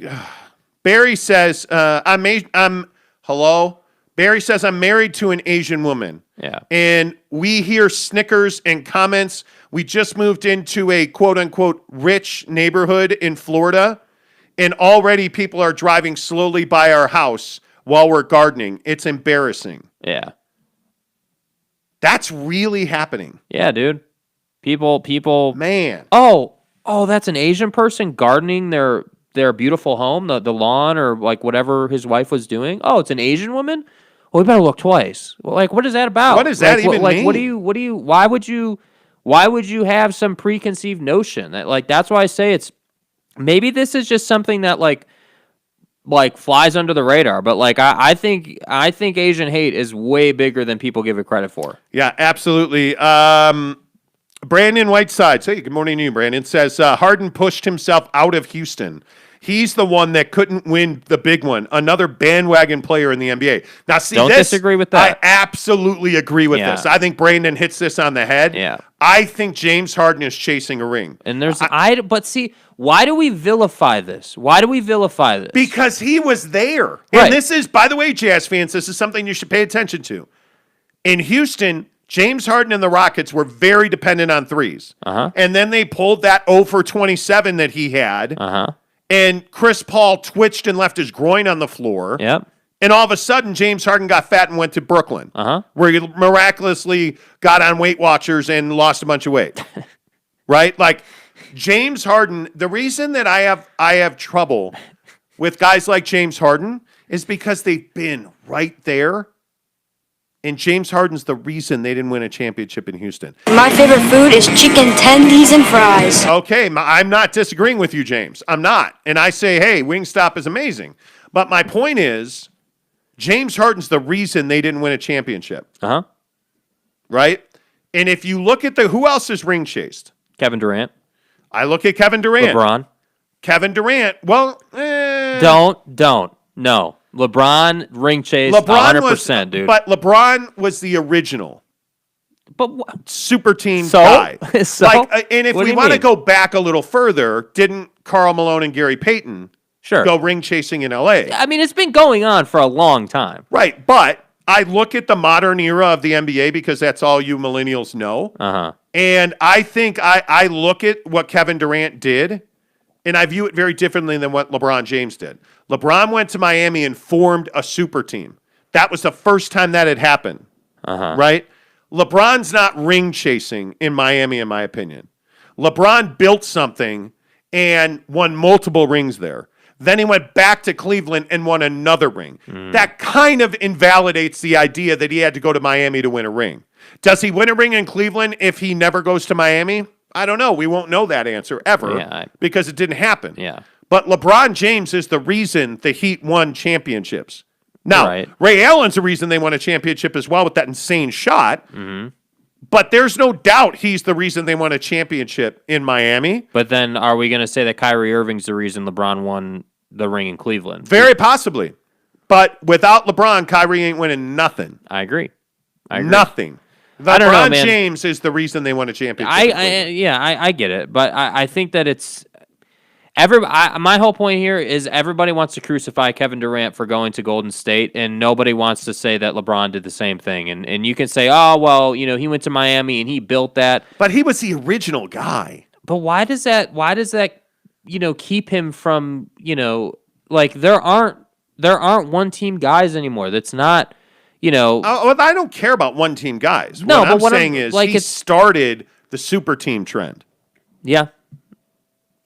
S1: hello. Barry says I'm married to an Asian woman.
S2: Yeah.
S1: And we hear snickers and comments. We just moved into a quote unquote rich neighborhood in Florida, and already people are driving slowly by our house while we're gardening. It's embarrassing.
S2: Yeah.
S1: That's really happening.
S2: Yeah, dude. People.
S1: Man.
S2: Oh, that's an Asian person gardening their beautiful home, the lawn or like whatever his wife was doing. Oh, it's an Asian woman? Well, we better look twice. Well, like, what is that about?
S1: What does that even mean?
S2: Why would you have some preconceived notion that, like, that's why I say maybe this is just something that like flies under the radar, but like I think Asian hate is way bigger than people give it credit for.
S1: Yeah, absolutely. Brandon Whiteside, hey, good morning to you, Brandon, says Harden pushed himself out of Houston. He's the one that couldn't win the big one. Another bandwagon player in the NBA. Now, see,
S2: Don't disagree with that.
S1: I absolutely agree with this. I think Brandon hits this on the head.
S2: Yeah.
S1: I think James Harden is chasing a ring.
S2: And but see, why do we vilify this?
S1: Because he was there.
S2: Right.
S1: And this is, by the way, Jazz fans, this is something you should pay attention to. In Houston, James Harden and the Rockets were very dependent on threes. And then they pulled that 0 for 27 that he had. And Chris Paul twitched and left his groin on the floor.
S2: Yep.
S1: And all of a sudden, James Harden got fat and went to Brooklyn, where he miraculously got on Weight Watchers and lost a bunch of weight. Right? Like, James Harden, the reason that I have trouble with guys like James Harden is because they've been right there. And James Harden's the reason they didn't win a championship in Houston.
S6: My favorite food is chicken tendies and fries.
S1: Okay, I'm not disagreeing with you, James. I'm not. And I say, hey, Wingstop is amazing. But my point is, James Harden's the reason they didn't win a championship. Right? And if you look at who else is ring chased?
S2: Kevin Durant.
S1: I look at Kevin Durant.
S2: LeBron.
S1: Kevin Durant. Well,
S2: Don't. No. LeBron ring chased 100%, dude.
S1: But LeBron was the original.
S2: But
S1: super team
S2: so?
S1: guy.
S2: So?
S1: And if
S2: What do
S1: we
S2: you
S1: want to
S2: mean?
S1: go back a little further, didn't Karl Malone and Gary Payton go ring chasing in LA?
S2: I mean, it's been going on for a long time.
S1: Right, but I look at the modern era of the NBA because that's all you millennials know. And I think I look at what Kevin Durant did, and I view it very differently than what LeBron James did. LeBron went to Miami and formed a super team. That was the first time that had happened, right? LeBron's not ring chasing in Miami, in my opinion. LeBron built something and won multiple rings there. Then he went back to Cleveland and won another ring. That kind of invalidates the idea that he had to go to Miami to win a ring. Does he win a ring in Cleveland if he never goes to Miami? I don't know. We won't know that answer ever because it didn't happen. But LeBron James is the reason the Heat won championships. Now, Ray Allen's the reason they won a championship as well with that insane shot. But there's no doubt he's the reason they won a championship in Miami.
S2: But then are we going to say that Kyrie Irving's the reason LeBron won the ring in Cleveland?
S1: Very possibly. But without LeBron, Kyrie ain't winning nothing.
S2: I agree.
S1: Nothing. LeBron James is the reason they won a championship.
S2: I get it. But I think that it's... my whole point here is everybody wants to crucify Kevin Durant for going to Golden State, and nobody wants to say that LeBron did the same thing. And you can say, oh, well, he went to Miami and he built that.
S1: But he was the original guy.
S2: But why does that keep him from, like there aren't one team guys anymore. That's not,
S1: I don't care about one team guys.
S2: No,
S1: what
S2: but
S1: I'm saying is he started the super team trend.
S2: Yeah.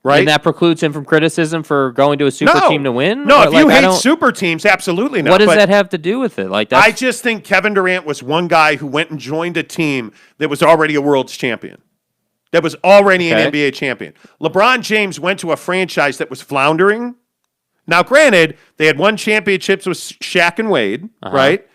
S1: Right?
S2: And that precludes him from criticism for going to a super team to win?
S1: No, if you hate super teams, absolutely not.
S2: What does that have to do with it?
S1: I just think Kevin Durant was one guy who went and joined a team that was already a world's champion, that was already an NBA champion. LeBron James went to a franchise that was floundering. Now, granted, they had won championships with Shaq and Wade, right?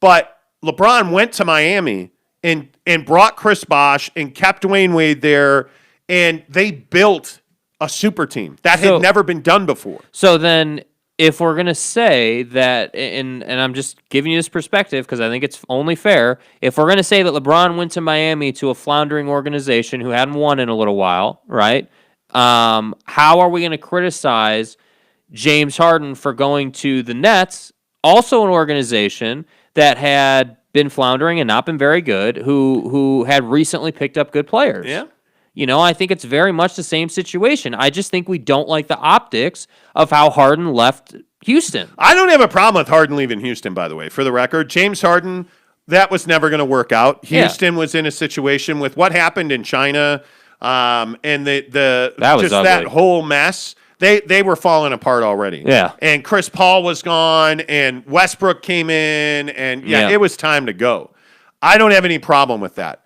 S1: But LeBron went to Miami and brought Chris Bosh and kept Dwayne Wade there, and they built a super team. That had never been done before.
S2: So then, if we're going to say that, and I'm just giving you this perspective because I think it's only fair, if we're going to say that LeBron went to Miami to a floundering organization who hadn't won in a little while, right? How are we going to criticize James Harden for going to the Nets, also an organization that had been floundering and not been very good, who had recently picked up good players?
S1: Yeah.
S2: I think it's very much the same situation. I just think we don't like the optics of how Harden left Houston.
S1: I don't have a problem with Harden leaving Houston, by the way. For the record, James Harden, that was never going to work out. Houston was in a situation with what happened in China and
S2: That was ugly.
S1: that whole mess. They were falling apart already.
S2: Yeah.
S1: And Chris Paul was gone, and Westbrook came in, and it was time to go. I don't have any problem with that.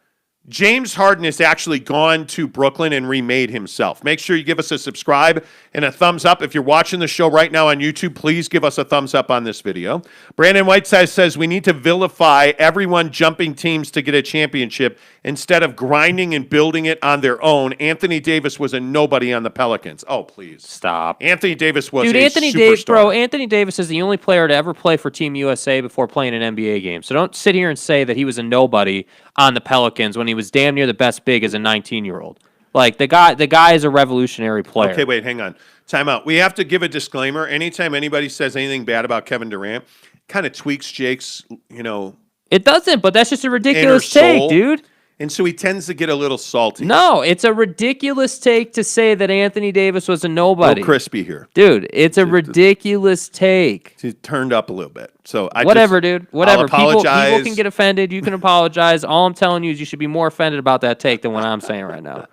S1: James Harden has actually gone to Brooklyn and remade himself. Make sure you give us a subscribe and a thumbs up. If you're watching the show right now on YouTube, please give us a thumbs up on this video. Brandon Whiteside says we need to vilify everyone jumping teams to get a championship instead of grinding and building it on their own. Anthony Davis was a nobody on the Pelicans. Oh, please.
S2: Stop.
S1: Anthony Davis was
S2: Anthony
S1: superstar.
S2: Anthony Davis is the only player to ever play for Team USA before playing an NBA game. So don't sit here and say that he was a nobody on the Pelicans when he was damn near the best big as a 19-year-old. Like the guy is a revolutionary player.
S1: Okay, wait, hang on. Time out. We have to give a disclaimer. Anytime anybody says anything bad about Kevin Durant, kind of tweaks Jake's,
S2: It doesn't, but that's just a ridiculous
S1: inner soul.
S2: take, dude.
S1: And so he tends to get a little salty.
S2: No, it's a ridiculous take to say that Anthony Davis was a nobody.
S1: No crispy here.
S2: Dude, it's a ridiculous take.
S1: He turned up a little bit. So
S2: Dude. Whatever.
S1: I'll apologize.
S2: People can get offended. You can apologize. All I'm telling you is you should be more offended about that take than what I'm saying right now.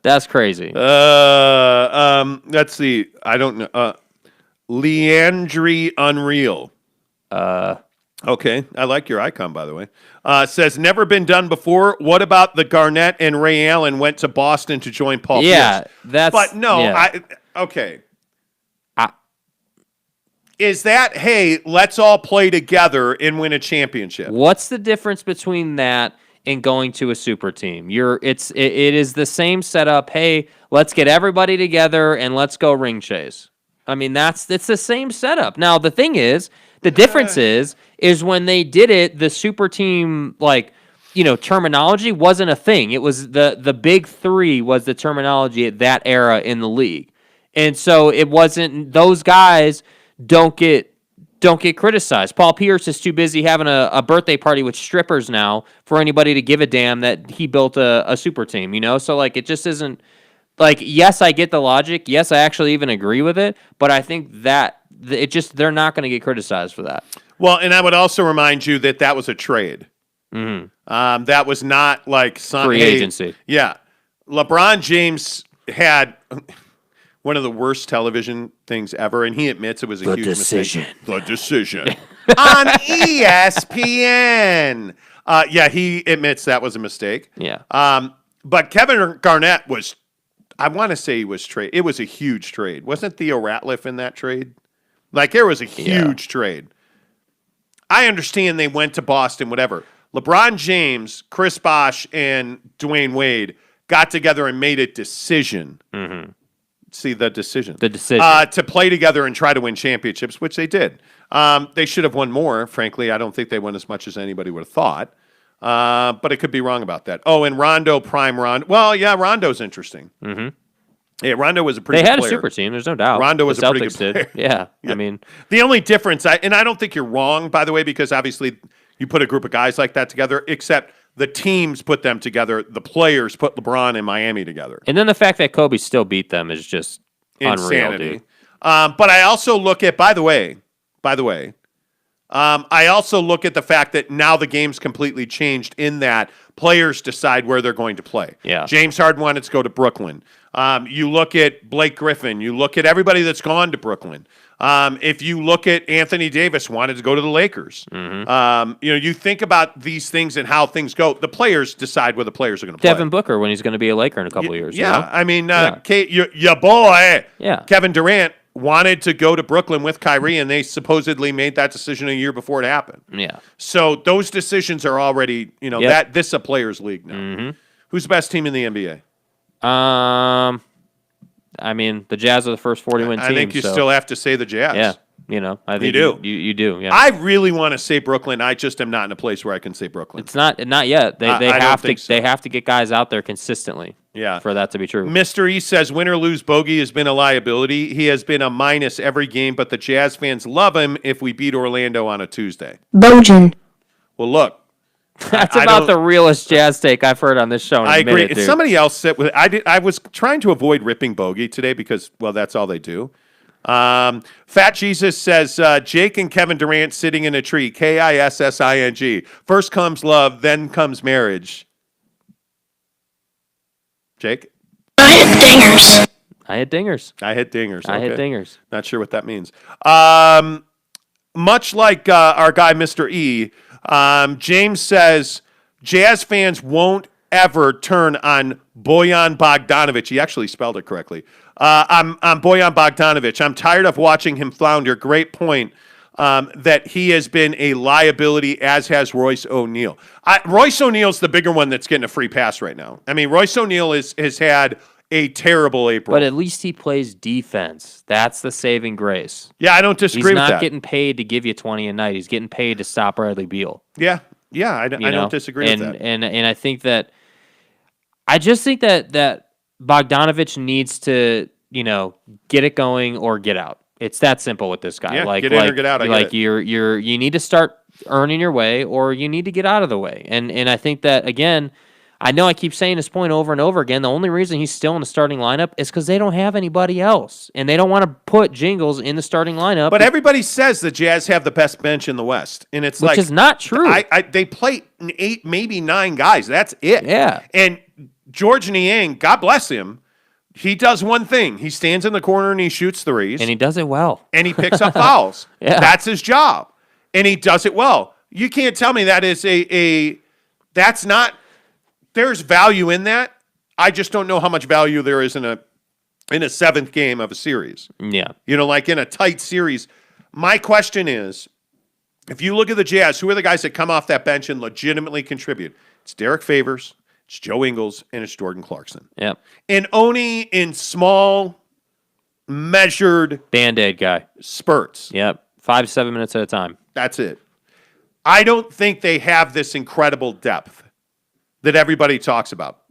S2: That's crazy.
S1: Let's see. I don't know. Leandry Unreal. Okay, I like your icon, by the way. Says, never been done before. What about the Garnett and Ray Allen went to Boston to join Paul Pierce?
S2: That's...
S1: But no,
S2: yeah.
S1: Okay. Is that, hey, let's all play together and win a championship?
S2: What's the difference between that and going to a super team? It is the same setup. Hey, let's get everybody together and let's go ring chase. I mean, it's the same setup. Now, the thing is, the difference is when they did it, the super team, terminology wasn't a thing. It was the big three was the terminology at that era in the league. And so it wasn't, those guys don't get criticized. Paul Pierce is too busy having a birthday party with strippers now for anybody to give a damn that he built a super team, So it just isn't, yes, I get the logic. Yes, I actually even agree with it. But I think that they're not going to get criticized for that.
S1: Well, and I would also remind you that was a trade.
S2: Mm-hmm.
S1: That was not like
S2: free agency.
S1: Yeah. LeBron James had one of the worst television things ever, and he admits it was a huge mistake. The Decision. On ESPN. He admits that was a mistake.
S2: Yeah.
S1: But Kevin Garnett was, I want to say he was trade. It was a huge trade. Wasn't Theo Ratliff in that trade? There was a huge trade. I understand they went to Boston, whatever. LeBron James, Chris Bosh, and Dwayne Wade got together and made a decision.
S2: Mm-hmm.
S1: See, the decision.
S2: The decision.
S1: To play together and try to win championships, which they did. They should have won more, frankly. I don't think they won as much as anybody would have thought. But I could be wrong about that. Oh, and Rondo, prime Rondo. Well, yeah, Rondo's interesting.
S2: Mm-hmm.
S1: Yeah, Rondo was a pretty
S2: good player. They had a super team, there's no doubt.
S1: Rondo was a pretty good
S2: Celtics
S1: player.
S2: Yeah,
S1: Yeah.
S2: I mean.
S1: The only difference, and I don't think you're wrong, by the way, because obviously you put a group of guys like that together, except the teams put them together. The players put LeBron and Miami together.
S2: And then the fact that Kobe still beat them is just
S1: insanity.
S2: Unreal, dude.
S1: But I also look at, by the way, I also look at the fact that now the game's completely changed in that players decide where they're going to play.
S2: Yeah.
S1: James Harden wanted to go to Brooklyn. You look at Blake Griffin. You look at everybody that's gone to Brooklyn. If you look at Anthony Davis, wanted to go to the Lakers.
S2: Mm-hmm.
S1: You think about these things and how things go. The players decide where the players are going to play.
S2: Devin Booker when he's going to be a Laker in a couple of years.
S1: Yeah, I mean, your boy,
S2: Yeah.
S1: Kevin Durant, wanted to go to Brooklyn with Kyrie, and they supposedly made that decision a year before it happened.
S2: Yeah.
S1: So those decisions are already, that this is a players' league now.
S2: Mm-hmm.
S1: Who's the best team in the NBA?
S2: I mean, the Jazz are the first 40-win team.
S1: I think you still have to say the Jazz.
S2: Yeah. I think
S1: you do.
S2: You do. Yeah.
S1: I really want to say Brooklyn. I just am not in a place where I can say Brooklyn.
S2: It's not yet. They
S1: I
S2: have
S1: don't think
S2: to.
S1: so.
S2: They have to get guys out there consistently.
S1: Yeah.
S2: For that to be true.
S1: Mr. E says, win or lose, Bogey has been a liability. He has been a minus every game, but the Jazz fans love him if we beat Orlando on a Tuesday.
S6: Bojan.
S1: Well, look.
S2: That's about the realest Jazz take I've heard on this show.
S1: I agree.
S2: Minute, dude.
S1: Somebody else said, I was trying to avoid ripping Bogey today because, well, that's all they do. Fat Jesus says, Jake and Kevin Durant sitting in a tree, Kissing. First comes love, then comes marriage. Jake?
S6: I hit dingers.
S2: I hit dingers.
S1: I hit dingers.
S2: I hit
S1: okay.
S2: dingers.
S1: Not sure what that means. Much like our guy, Mr. E, James says, Jazz fans won't ever turn on Bojan Bogdanovic. He actually spelled it correctly. I'm Bojan Bogdanovic. I'm tired of watching him flounder. Great point that he has been a liability, as has Royce O'Neal. Royce O'Neal's the bigger one that's getting a free pass right now. I mean, Royce O'Neal has had a terrible April.
S2: But at least he plays defense. That's the saving grace.
S1: Yeah, I don't disagree with that.
S2: He's not getting paid to give you 20 a night. He's getting paid to stop Bradley Beal.
S1: Yeah, I don't disagree with that.
S2: And I think that I just think that Bogdanovic needs to, get it going or get out. It's that simple with this guy.
S1: Yeah, get in or get out.
S2: You need to start earning your way, or you need to get out of the way. And I think that, again, I know I keep saying this point over and over again. The only reason he's still in the starting lineup is because they don't have anybody else, and they don't want to put Jingles in the starting lineup.
S1: But everybody says the Jazz have the best bench in the West, and it's
S2: which is not true.
S1: They play 8, maybe 9 guys. That's it.
S2: Yeah.
S1: And George Niang, God bless him, he does one thing. He stands in the corner and he shoots threes.
S2: And he does it well.
S1: And he picks up fouls.
S2: Yeah.
S1: That's his job. And he does it well. You can't tell me that is that's not. There's value in that. I just don't know how much value there is in a 7th game of a series.
S2: Yeah.
S1: Like in a tight series. My question is, if you look at the Jazz, who are the guys that come off that bench and legitimately contribute? It's Derek Favors, it's Joe Ingles, and it's Jordan Clarkson.
S2: Yep.
S1: And only in small, measured
S2: Band-Aid guy.
S1: Spurts.
S2: Yep. 5 to 7 minutes at a time.
S1: That's it. I don't think they have this incredible depth that everybody talks about.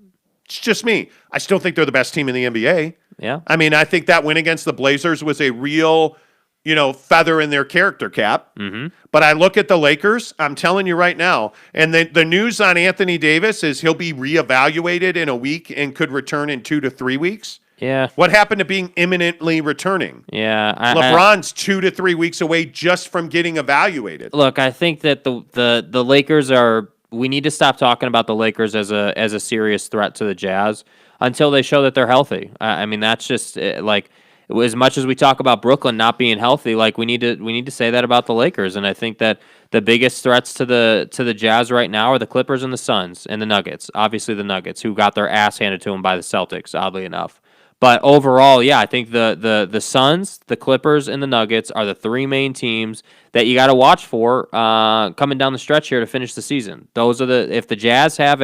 S1: It's just me. I still think they're the best team in the NBA.
S2: Yeah.
S1: I mean, I think that win against the Blazers was a real, feather in their character cap.
S2: Mm-hmm.
S1: But I look at the Lakers, I'm telling you right now, and the news on Anthony Davis is he'll be reevaluated in a week and could return in 2 to 3 weeks.
S2: Yeah.
S1: What happened to being imminently returning?
S2: Yeah.
S1: LeBron's 2 to 3 weeks away just from getting evaluated.
S2: Look, I think that the Lakers are. We need to stop talking about the Lakers as a serious threat to the Jazz until they show that they're healthy. I mean, that's just like as much as we talk about Brooklyn not being healthy, like we need to say that about the Lakers. And I think that the biggest threats to the Jazz right now are the Clippers and the Suns and the Nuggets. Obviously, the Nuggets, who got their ass handed to them by the Celtics, oddly enough. But overall, yeah, I think the Suns, the Clippers, and the Nuggets are the 3 main teams that you got to watch for coming down the stretch here to finish the season. Those are if the Jazz have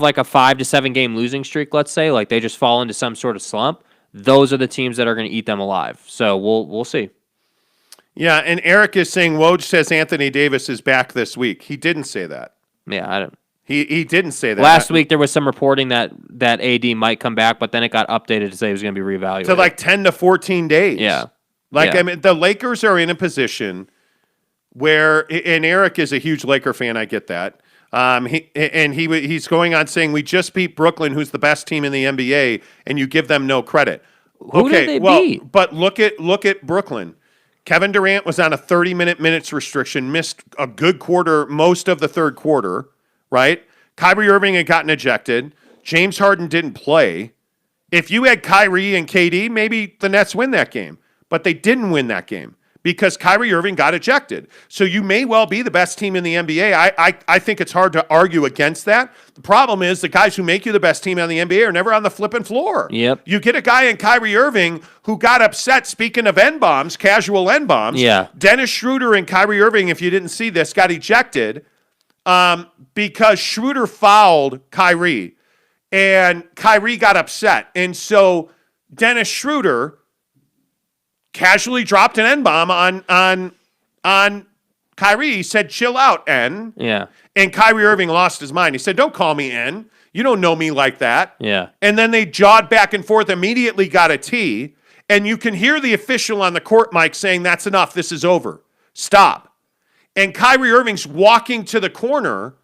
S2: like a 5 to 7 game losing streak, let's say, like they just fall into some sort of slump, those are the teams that are going to eat them alive. So we'll see.
S1: Yeah, and Eric is saying Woj says Anthony Davis is back this week. He didn't say that.
S2: Yeah, I don't.
S1: He didn't say that.
S2: Last week there was some reporting that AD might come back, but then it got updated to say he was going to be reevaluated.
S1: To like 10 to 14 days.
S2: Yeah.
S1: I mean, the Lakers are in a position where, and Eric is a huge Laker fan, I get that. He's going on saying we just beat Brooklyn, who's the best team in the NBA, and you give them no credit.
S2: Who did they beat?
S1: But look at Brooklyn. Kevin Durant was on a 30-minute restriction, missed a good quarter, most of the third quarter, right? Kyrie Irving had gotten ejected. James Harden didn't play. If you had Kyrie and KD, maybe the Nets win that game. But they didn't win that game because Kyrie Irving got ejected. So you may well be the best team in the NBA. I think it's hard to argue against that. The problem is the guys who make you the best team in the NBA are never on the flipping floor.
S2: Yep.
S1: You get a guy in Kyrie Irving who got upset, speaking of N-bombs, casual N-bombs.
S2: Yeah.
S1: Dennis Schroeder and Kyrie Irving, if you didn't see this, got ejected because Schroeder fouled Kyrie. And Kyrie got upset. And so Dennis Schroeder casually dropped an N-bomb on Kyrie. He said, chill out, N.
S2: Yeah.
S1: And Kyrie Irving lost his mind. He said, don't call me N. You don't know me like that.
S2: Yeah.
S1: And then they jawed back and forth, immediately got a T. And you can hear the official on the court mic saying, that's enough. This is over. Stop. And Kyrie Irving's walking to the corner.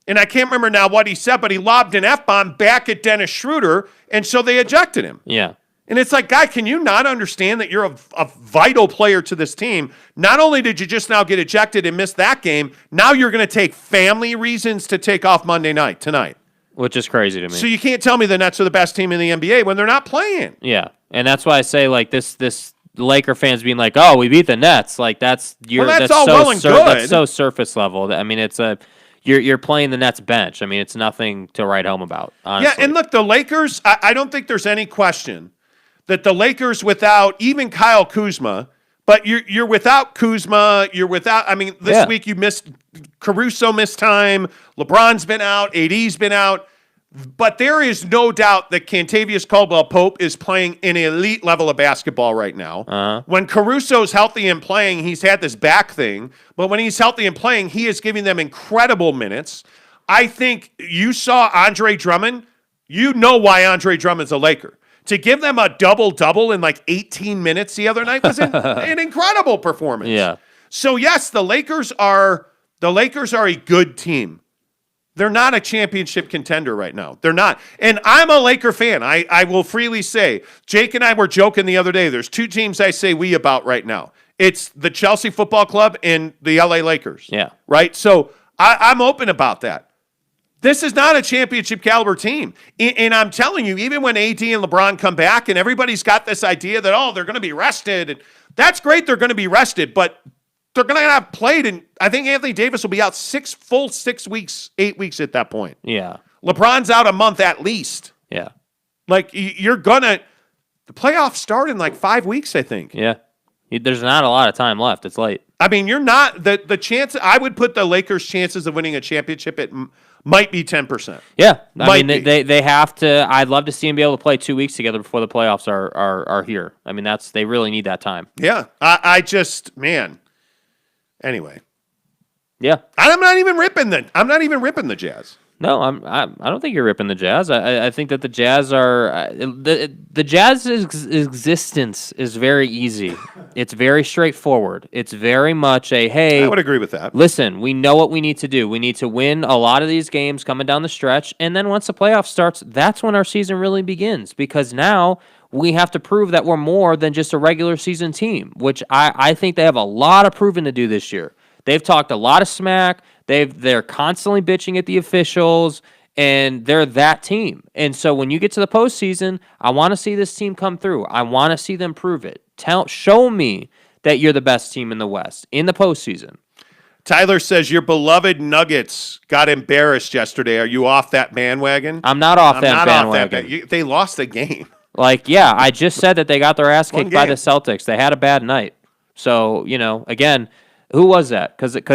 S1: And I can't remember now what he said, but he lobbed an F-bomb back at Dennis Schroeder. And so they ejected him.
S2: Yeah.
S1: And it's like, guy, can you not understand that you're a vital player to this team? Not only did you just now get ejected and miss that game, now you're going to take family reasons to take off Monday night, tonight.
S2: Which is crazy to me.
S1: So you can't tell me the Nets are the best team in the NBA when they're not playing.
S2: Yeah, and that's why I say, like, this Laker fans being like, "Oh, we beat the Nets," like that's
S1: all
S2: so
S1: well and good.
S2: That's so surface level. I mean, it's you're playing the Nets bench. I mean, it's nothing to write home about. Honestly.
S1: Yeah, and look, the Lakers. I don't think there's any question that the Lakers, without even Kyle Kuzma, but you're without Kuzma. You're without. I mean, this week you missed Caruso, missed time. LeBron's been out. AD's been out. But there is no doubt that Kentavious Caldwell-Pope is playing an elite level of basketball right now. When Caruso's healthy and playing, he's had this back thing. But when he's healthy and playing, he is giving them incredible minutes. I think you saw Andre Drummond. You know why Andre Drummond's a Laker. To give them a double-double in like 18 minutes the other night was an incredible performance.
S2: Yeah.
S1: So, yes, the Lakers are a good team. They're not a championship contender right now. They're not. And I'm a Laker fan. I will freely say, Jake and I were joking the other day. There's two teams I say we about right now. It's the Chelsea Football Club and the LA Lakers.
S2: Yeah.
S1: Right? So I'm open about that. This is not a championship caliber team. And I'm telling you, even when AD and LeBron come back and everybody's got this idea that, oh, they're going to be rested. And that's great. They're going to be rested. But they're going to have played, and I think Anthony Davis will be out 6 weeks, 8 weeks at that point.
S2: Yeah.
S1: LeBron's out a month at least.
S2: Yeah.
S1: Like, you're going to – the playoffs start in like 5 weeks, I think.
S2: Yeah. There's not a lot of time left. It's late.
S1: I mean, you're not – the chance – I would put the Lakers' chances of winning a championship at might be 10%.
S2: Yeah. I mean, they have to – I'd love to see them be able to play 2 weeks together before the playoffs are here. I mean, they really need that time.
S1: Yeah. I just – man – anyway,
S2: yeah,
S1: I'm not even ripping the Jazz.
S2: No, I don't think you're ripping the Jazz. I think that the Jazz are the Jazz's existence is very easy. It's very straightforward. It's very much a hey.
S1: I would agree with that.
S2: Listen, we know what we need to do. We need to win a lot of these games coming down the stretch, and then once the playoff starts, that's when our season really begins. Because now we have to prove that we're more than just a regular season team, which I think they have a lot of proving to do this year. They've talked a lot of smack. They're constantly bitching at the officials, and they're that team. And so when you get to the postseason, I want to see this team come through. I want to see them prove it. Show me that you're the best team in the West in the postseason.
S1: Tyler says your beloved Nuggets got embarrassed yesterday. Are you off that bandwagon?
S2: I'm not off that bandwagon.
S1: They lost the game.
S2: Like, yeah, I just said that they got their ass kicked by the Celtics. They had a bad night. So, again, who was that? Because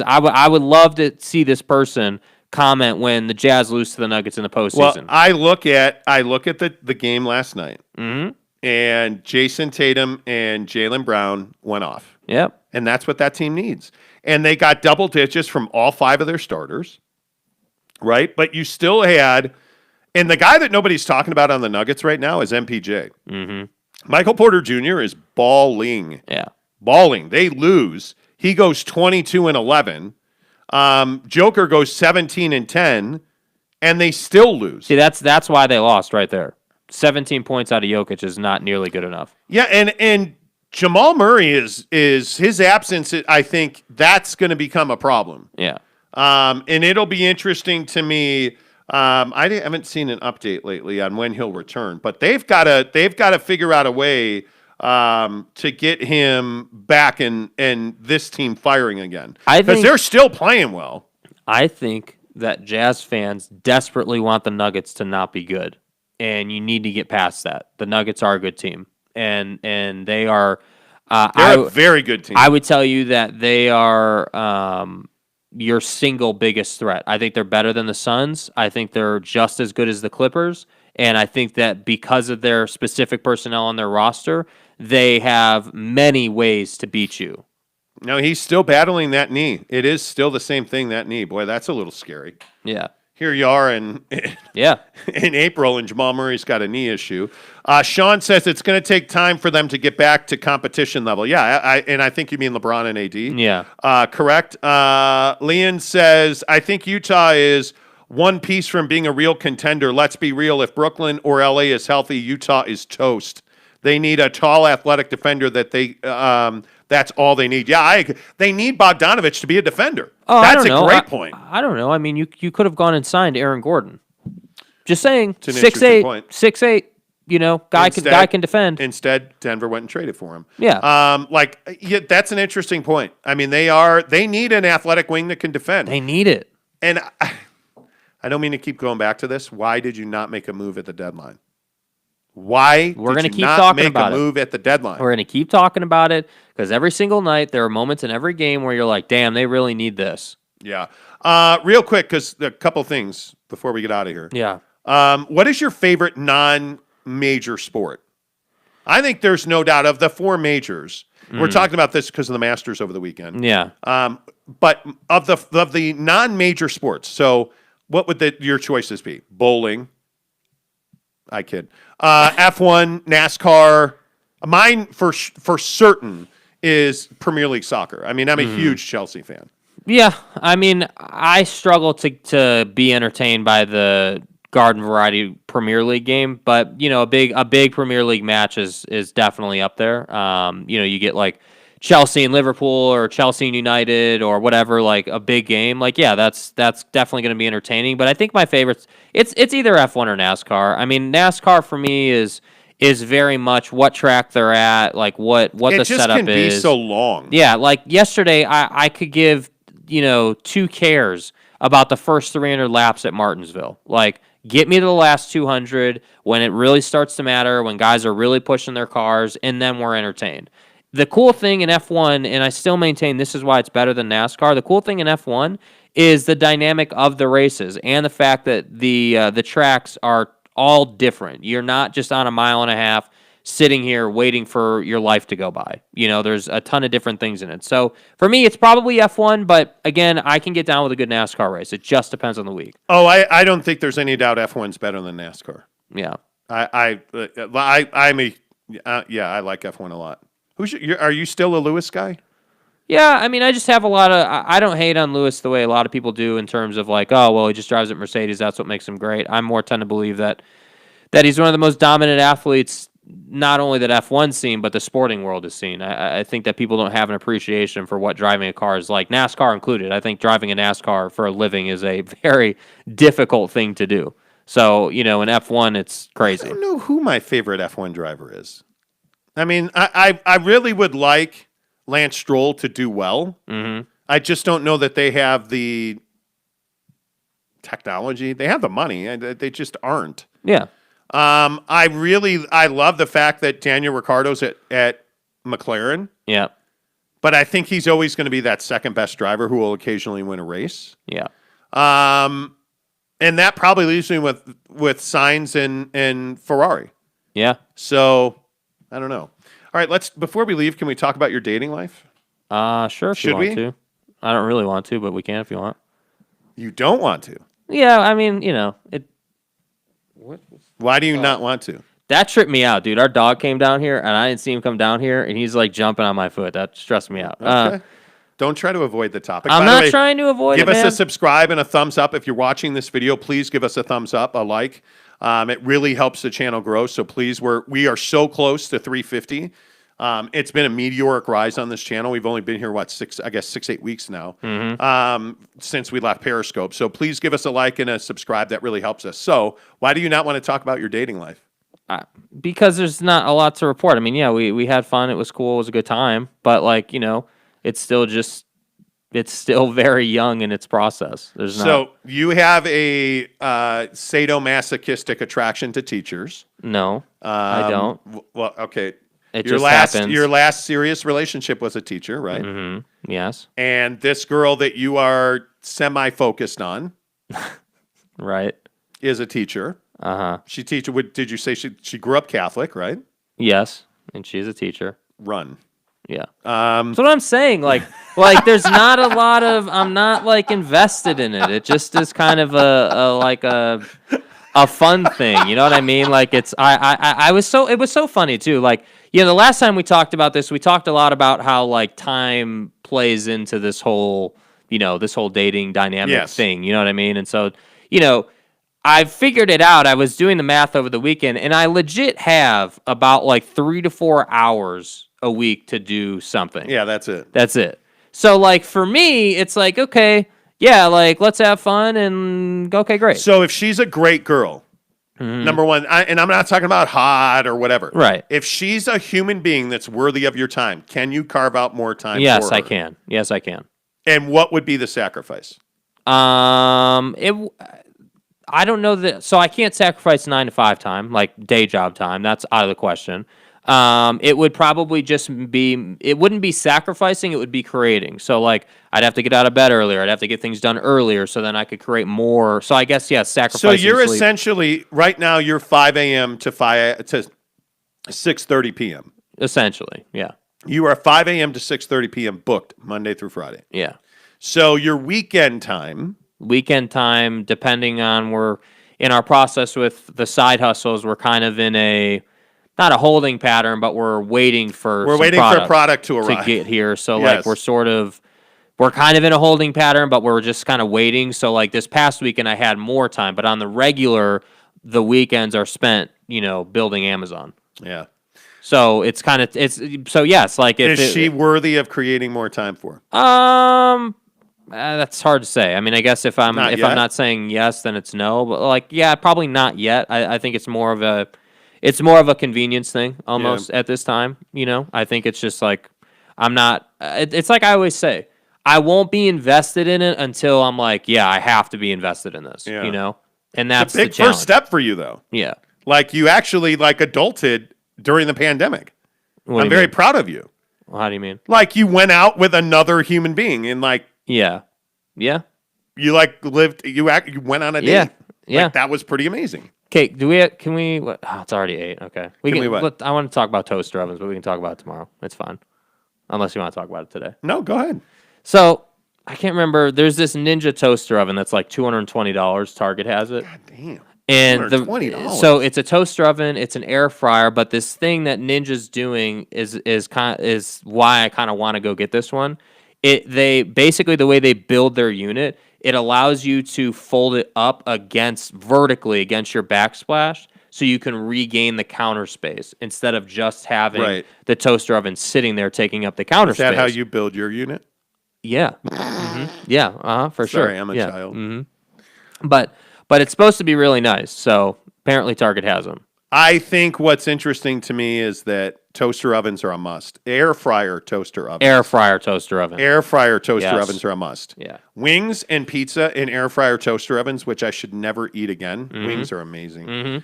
S2: I would love to see this person comment when the Jazz lose to the Nuggets in the postseason.
S1: Well, I look at the game last night, and Jason Tatum and Jaylen Brown went off.
S2: Yep.
S1: And that's what that team needs. And they got double digits from all 5 of their starters, right? But you still had, and the guy that nobody's talking about on the Nuggets right now is MPJ. Mm-hmm. Michael Porter Jr. is balling.
S2: Yeah.
S1: Balling. They lose. He goes 22-11. Joker goes 17-10, and they still lose.
S2: See, that's why they lost right there. 17 points out of Jokic is not nearly good enough.
S1: Yeah, and Jamal Murray is his absence. I think that's going to become a problem.
S2: Yeah.
S1: And it'll be interesting to me. I haven't seen an update lately on when he'll return, but they've got to figure out a way to get him back and this team firing again, because they're still playing well.
S2: I think that Jazz fans desperately want the Nuggets to not be good, and you need to get past that. The Nuggets are a good team, and they are.
S1: They're a very good team.
S2: I would tell you that they are your single biggest threat. I think they're better than the Suns. I think they're just as good as the Clippers. And I think that because of their specific personnel on their roster, they have many ways to beat you.
S1: No, he's still battling that knee. It is still the same thing, that knee. Boy, that's a little scary.
S2: Yeah.
S1: Here you are in April, and Jamal Murray's got a knee issue. Sean says it's going to take time for them to get back to competition level. Yeah, I think you mean LeBron and AD.
S2: Yeah.
S1: Correct. Leon says, I think Utah is one piece from being a real contender. Let's be real. If Brooklyn or LA is healthy, Utah is toast. They need a tall, athletic defender that's all they need. Yeah, they need Bogdanovich to be a defender.
S2: Oh,
S1: That's
S2: I don't
S1: a
S2: know.
S1: great point.
S2: I don't know. I mean, you could have gone and signed Aaron Gordon. Just saying,
S1: It's an interesting
S2: 6'8",
S1: point.
S2: 6'8", guy can defend.
S1: Instead, Denver went and traded for him.
S2: Yeah.
S1: That's an interesting point. I mean, they need an athletic wing that can defend.
S2: They need it.
S1: And I don't mean to keep going back to this. Why did you not make a move at the deadline? Why
S2: We're
S1: did
S2: gonna
S1: you
S2: keep
S1: not
S2: talking
S1: make
S2: about
S1: a
S2: it.
S1: move at the deadline?
S2: We're going to keep talking about it because every single night there are moments in every game where you're like, damn, they really need this.
S1: Yeah. Real quick, because a couple things before we get out of here.
S2: Yeah.
S1: What is your favorite non-major sport? I think there's no doubt of the four majors. We're talking about this because of the Masters over the weekend.
S2: Yeah.
S1: But of the non-major sports, so what would your choices be? Bowling. I kid. F1, NASCAR. Mine for certain is Premier League soccer. I mean, I'm a huge Chelsea fan.
S2: Yeah. I mean, I struggle to be entertained by the garden variety Premier League game, but a big Premier League match is definitely up there. You get like Chelsea and Liverpool or Chelsea and United or whatever, like a big game. Like, yeah, that's definitely going to be entertaining. But I think my favorites, it's either F1 or NASCAR. I mean, NASCAR for me is very much what track they're at, like what the setup is.
S1: It just can be so long.
S2: Yeah, like yesterday, I could give 2 cares about the first 300 laps at Martinsville. Like, get me to the last 200 when it really starts to matter, when guys are really pushing their cars, and then we're entertained. The cool thing in F1, and I still maintain this is why it's better than NASCAR, the cool thing in F1 is the dynamic of the races and the fact that the tracks are all different. You're not just on a mile and a half sitting here waiting for your life to go by. There's a ton of different things in it. So for me, it's probably F1, but again, I can get down with a good NASCAR race. It just depends on the week.
S1: Oh, I don't think there's any doubt F1's better than NASCAR.
S2: Yeah.
S1: I like F1 a lot. Are you still a Lewis guy?
S2: Yeah, I mean, I just have a lot of... I don't hate on Lewis the way a lot of people do in terms of like, oh, well, he just drives at Mercedes. That's what makes him great. I'm more tend to believe that he's one of the most dominant athletes, not only that F1's seen, but the sporting world has seen. I think that people don't have an appreciation for what driving a car is like, NASCAR included. I think driving a NASCAR for a living is a very difficult thing to do. So, in F1, it's crazy.
S1: I don't know who my favorite F1 driver is. I mean, I really would like Lance Stroll to do well. Mm-hmm. I just don't know that they have the technology. They have the money. They just aren't.
S2: Yeah.
S1: I love the fact that Daniel Ricciardo's at McLaren.
S2: Yeah.
S1: But I think he's always going to be that second best driver who will occasionally win a race.
S2: Yeah.
S1: And that probably leaves me with Sainz and Ferrari.
S2: Yeah.
S1: So I don't know. All right, before we leave, can we talk about your dating life?
S2: Sure. If you want to. I don't really want to, but we can if you want.
S1: You don't want to?
S2: Yeah, I mean, it.
S1: Why do you not want to?
S2: That tripped me out, dude. Our dog came down here, and I didn't see him come down here, and he's like jumping on my foot. That stressed me out.
S1: Okay. Don't try to avoid the topic.
S2: I'm not trying to avoid it,
S1: Give us
S2: man.
S1: a subscribe and a thumbs up. If you're watching this video, please give us a thumbs up, a like. It really helps the channel grow. So please, we are so close to 350. It's been a meteoric rise on this channel. We've only been here, 6-8 weeks now, since we left Periscope. So please give us a like and a subscribe. That really helps us. So why do you not want to talk about your dating life?
S2: Because there's not a lot to report. I mean, yeah, we had fun. It was cool. It was a good time. But it's still very young in its process.
S1: So you have a sadomasochistic attraction to teachers.
S2: No, I don't.
S1: Well, okay.
S2: Your
S1: last serious relationship was a teacher, right?
S2: Mm-hmm. Yes.
S1: And this girl that you are semi-focused on,
S2: right, is
S1: a teacher.
S2: Uh-huh.
S1: Did you say she grew up Catholic, right?
S2: Yes, and she's a teacher.
S1: Run.
S2: Yeah. That's what I'm saying. Like there's not a lot of. I'm not invested in it. It just is kind of a fun thing. You know what I mean? Like it was so funny too. Like, the last time we talked about this, we talked a lot about how time plays into this whole dating dynamic thing. You know what I mean? And so, I figured it out. I was doing the math over the weekend, and I legit have about like 3 to 4 hours a week to do something.
S1: Yeah, that's it.
S2: That's it. So, like, for me, it's like, okay, yeah, like, let's have fun and okay, great.
S1: So if she's a great girl, number one, and I'm not talking about hot or whatever.
S2: Right.
S1: If she's a human being that's worthy of your time, can you carve out more time
S2: Yes,
S1: for her?
S2: I can. Yes, I can.
S1: And what would be the sacrifice?
S2: I don't know that. So I can't sacrifice 9 to 5 time, like day job time. That's out of the question. It would probably just be. It wouldn't be sacrificing. It would be creating. So like, I'd have to get out of bed earlier. I'd have to get things done earlier, so then I could create more. So I guess sacrificing.
S1: So you're
S2: sleep.
S1: essentially right now. You're 5 a.m. to 6:30 p.m.
S2: Essentially, yeah,
S1: You are 5 a.m. to 6:30 p.m. booked Monday through Friday.
S2: yeah.
S1: So your weekend time.
S2: Weekend time, depending on we're in our process with the side hustles, we're kind of in a not a holding pattern, but we're waiting for
S1: We're
S2: some
S1: waiting for a product to arrive.
S2: to get here. So
S1: Yes.
S2: like we're kind of in a holding pattern, but we're just kind of waiting. So like this past weekend, I had more time, but on the regular, the weekends are spent, building Amazon.
S1: Yeah.
S2: So it's kind of so yes, like if
S1: Is she worthy of creating more time for?
S2: that's hard to say. I mean, I guess if I'm
S1: Not yet?
S2: not saying yes, then it's no. But like, yeah, probably not yet. I think it's more of a convenience thing almost at this time. I think it's just like I'm not. It's like I always say, I won't be invested in it until I'm like, yeah, I have to be invested in this.
S1: Yeah.
S2: And that's
S1: It's a big
S2: the challenge.
S1: first step for you, though.
S2: Yeah.
S1: Like you actually adulted during the pandemic.
S2: What do
S1: I'm
S2: you
S1: very
S2: mean?
S1: proud of you.
S2: Well, how do you mean?
S1: Like you went out with another human being and
S2: Yeah. Yeah.
S1: you lived. You went on a date.
S2: Yeah. Yeah.
S1: Like, that was pretty amazing.
S2: Okay, can we? What, it's already 8. Okay,
S1: Can we what?
S2: I want to talk about toaster ovens, but we can talk about it tomorrow. It's fine, unless you want to talk about it today.
S1: No, go ahead.
S2: So I can't remember. There's this Ninja toaster oven that's like $220. Target has it,
S1: God damn.
S2: and
S1: $220.
S2: so it's a toaster oven. It's an air fryer, but this thing that Ninja's doing is why I kind of want to go get this one. They basically the way they build their unit. It allows you to fold it up vertically against your backsplash so you can regain the counter space instead of just having the toaster oven sitting there taking up the counter space.
S1: Is that how you build your unit?
S2: Yeah. Yeah, for sure.
S1: Sorry, I'm a child.
S2: But it's supposed to be really nice, so apparently Target has them.
S1: I think what's interesting to me is that toaster ovens are a must. Air fryer toaster ovens.
S2: Air fryer toaster oven.
S1: Air fryer toaster
S2: Yes.
S1: ovens are a must.
S2: Yeah.
S1: Wings and pizza in air fryer toaster ovens, which I should never eat again.
S2: Mm-hmm.
S1: Wings are amazing.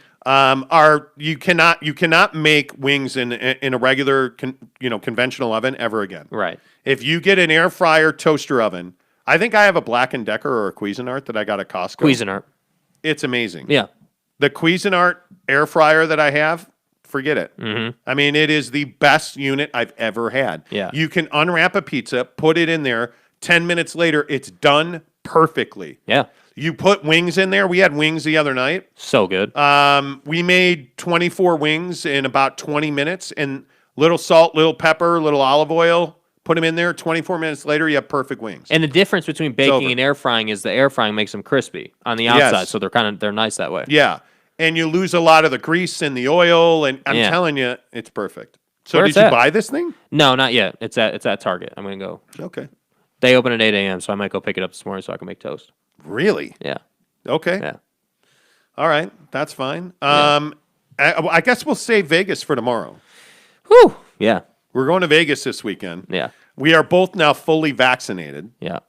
S1: You cannot make wings in a regular conventional oven ever again.
S2: Right.
S1: If you get an air fryer toaster oven, I think I have a Black & Decker or a Cuisinart that I got at Costco.
S2: Cuisinart.
S1: It's amazing.
S2: Yeah.
S1: The Cuisinart air fryer that I have, forget it.
S2: Mm-hmm.
S1: I mean, it is the best unit I've ever had.
S2: Yeah.
S1: You can unwrap a pizza, put it in there. 10 minutes later, it's done perfectly.
S2: Yeah.
S1: You put wings in there. We had wings the other night.
S2: So good.
S1: We made 24 wings in about 20 minutes, and little salt, little pepper, little olive oil. Put them in there. 24 minutes later, you have perfect wings.
S2: And the difference between
S1: over.
S2: baking and air frying is the air frying makes them crispy on the outside, so they're nice that way.
S1: Yeah. And you lose a lot of the grease and the oil, and I'm telling you, it's perfect. So
S2: Where's
S1: did you
S2: that?
S1: buy this thing?
S2: No, not yet. It's at Target. I'm gonna go.
S1: Okay.
S2: They open at 8 a.m., so I might go pick it up this morning so I can make toast.
S1: Really?
S2: Yeah.
S1: Okay.
S2: Yeah.
S1: All right. That's fine. I guess we'll save Vegas for tomorrow.
S2: Whew. Yeah.
S1: We're going to Vegas this weekend.
S2: Yeah.
S1: We are both now fully vaccinated.
S2: Yeah.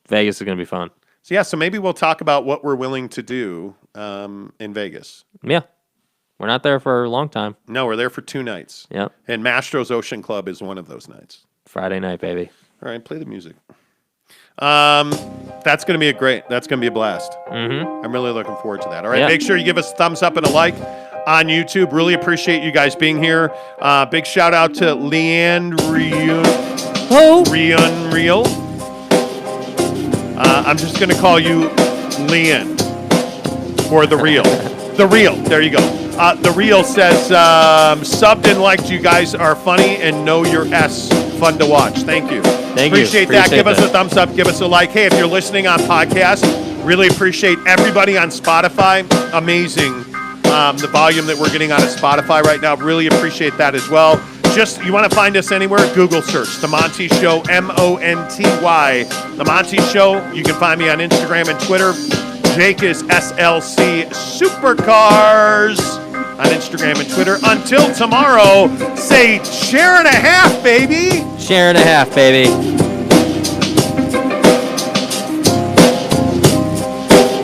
S2: Vegas is gonna be fun.
S1: So maybe we'll talk about what we're willing to do in Vegas.
S2: Yeah. We're not there for a long time.
S1: No, we're there for 2 nights.
S2: Yeah.
S1: And Mastro's Ocean Club is one of those nights.
S2: Friday night, baby.
S1: All right, play the music. That's going to be that's going to be a blast.
S2: Mm-hmm.
S1: I'm really looking forward to that. All right,
S2: Yeah.
S1: make sure you give us a thumbs up and a like on YouTube. Really appreciate you guys being here. Big shout out to Leanne Real. I'm just going to call you Leanne for the real. The real. There you go. The real says, subbed and liked. You guys are funny and know your S. Fun to watch. Thank you.
S2: Thank you.
S1: Appreciate that.
S2: Appreciate
S1: Give us
S2: that.
S1: a thumbs up. Give us a like. Hey, if you're listening on podcast, Really appreciate everybody on Spotify. Amazing. The volume that we're getting out of Spotify right now. Really appreciate that as well. Just, you want to find us anywhere? Google search The Monty Show, M-O-N-T-Y. The Monty Show. You can find me on Instagram and Twitter. Jake is SLC Supercars on Instagram and Twitter. Until tomorrow, say share and a half, baby.
S2: Share and a half, baby.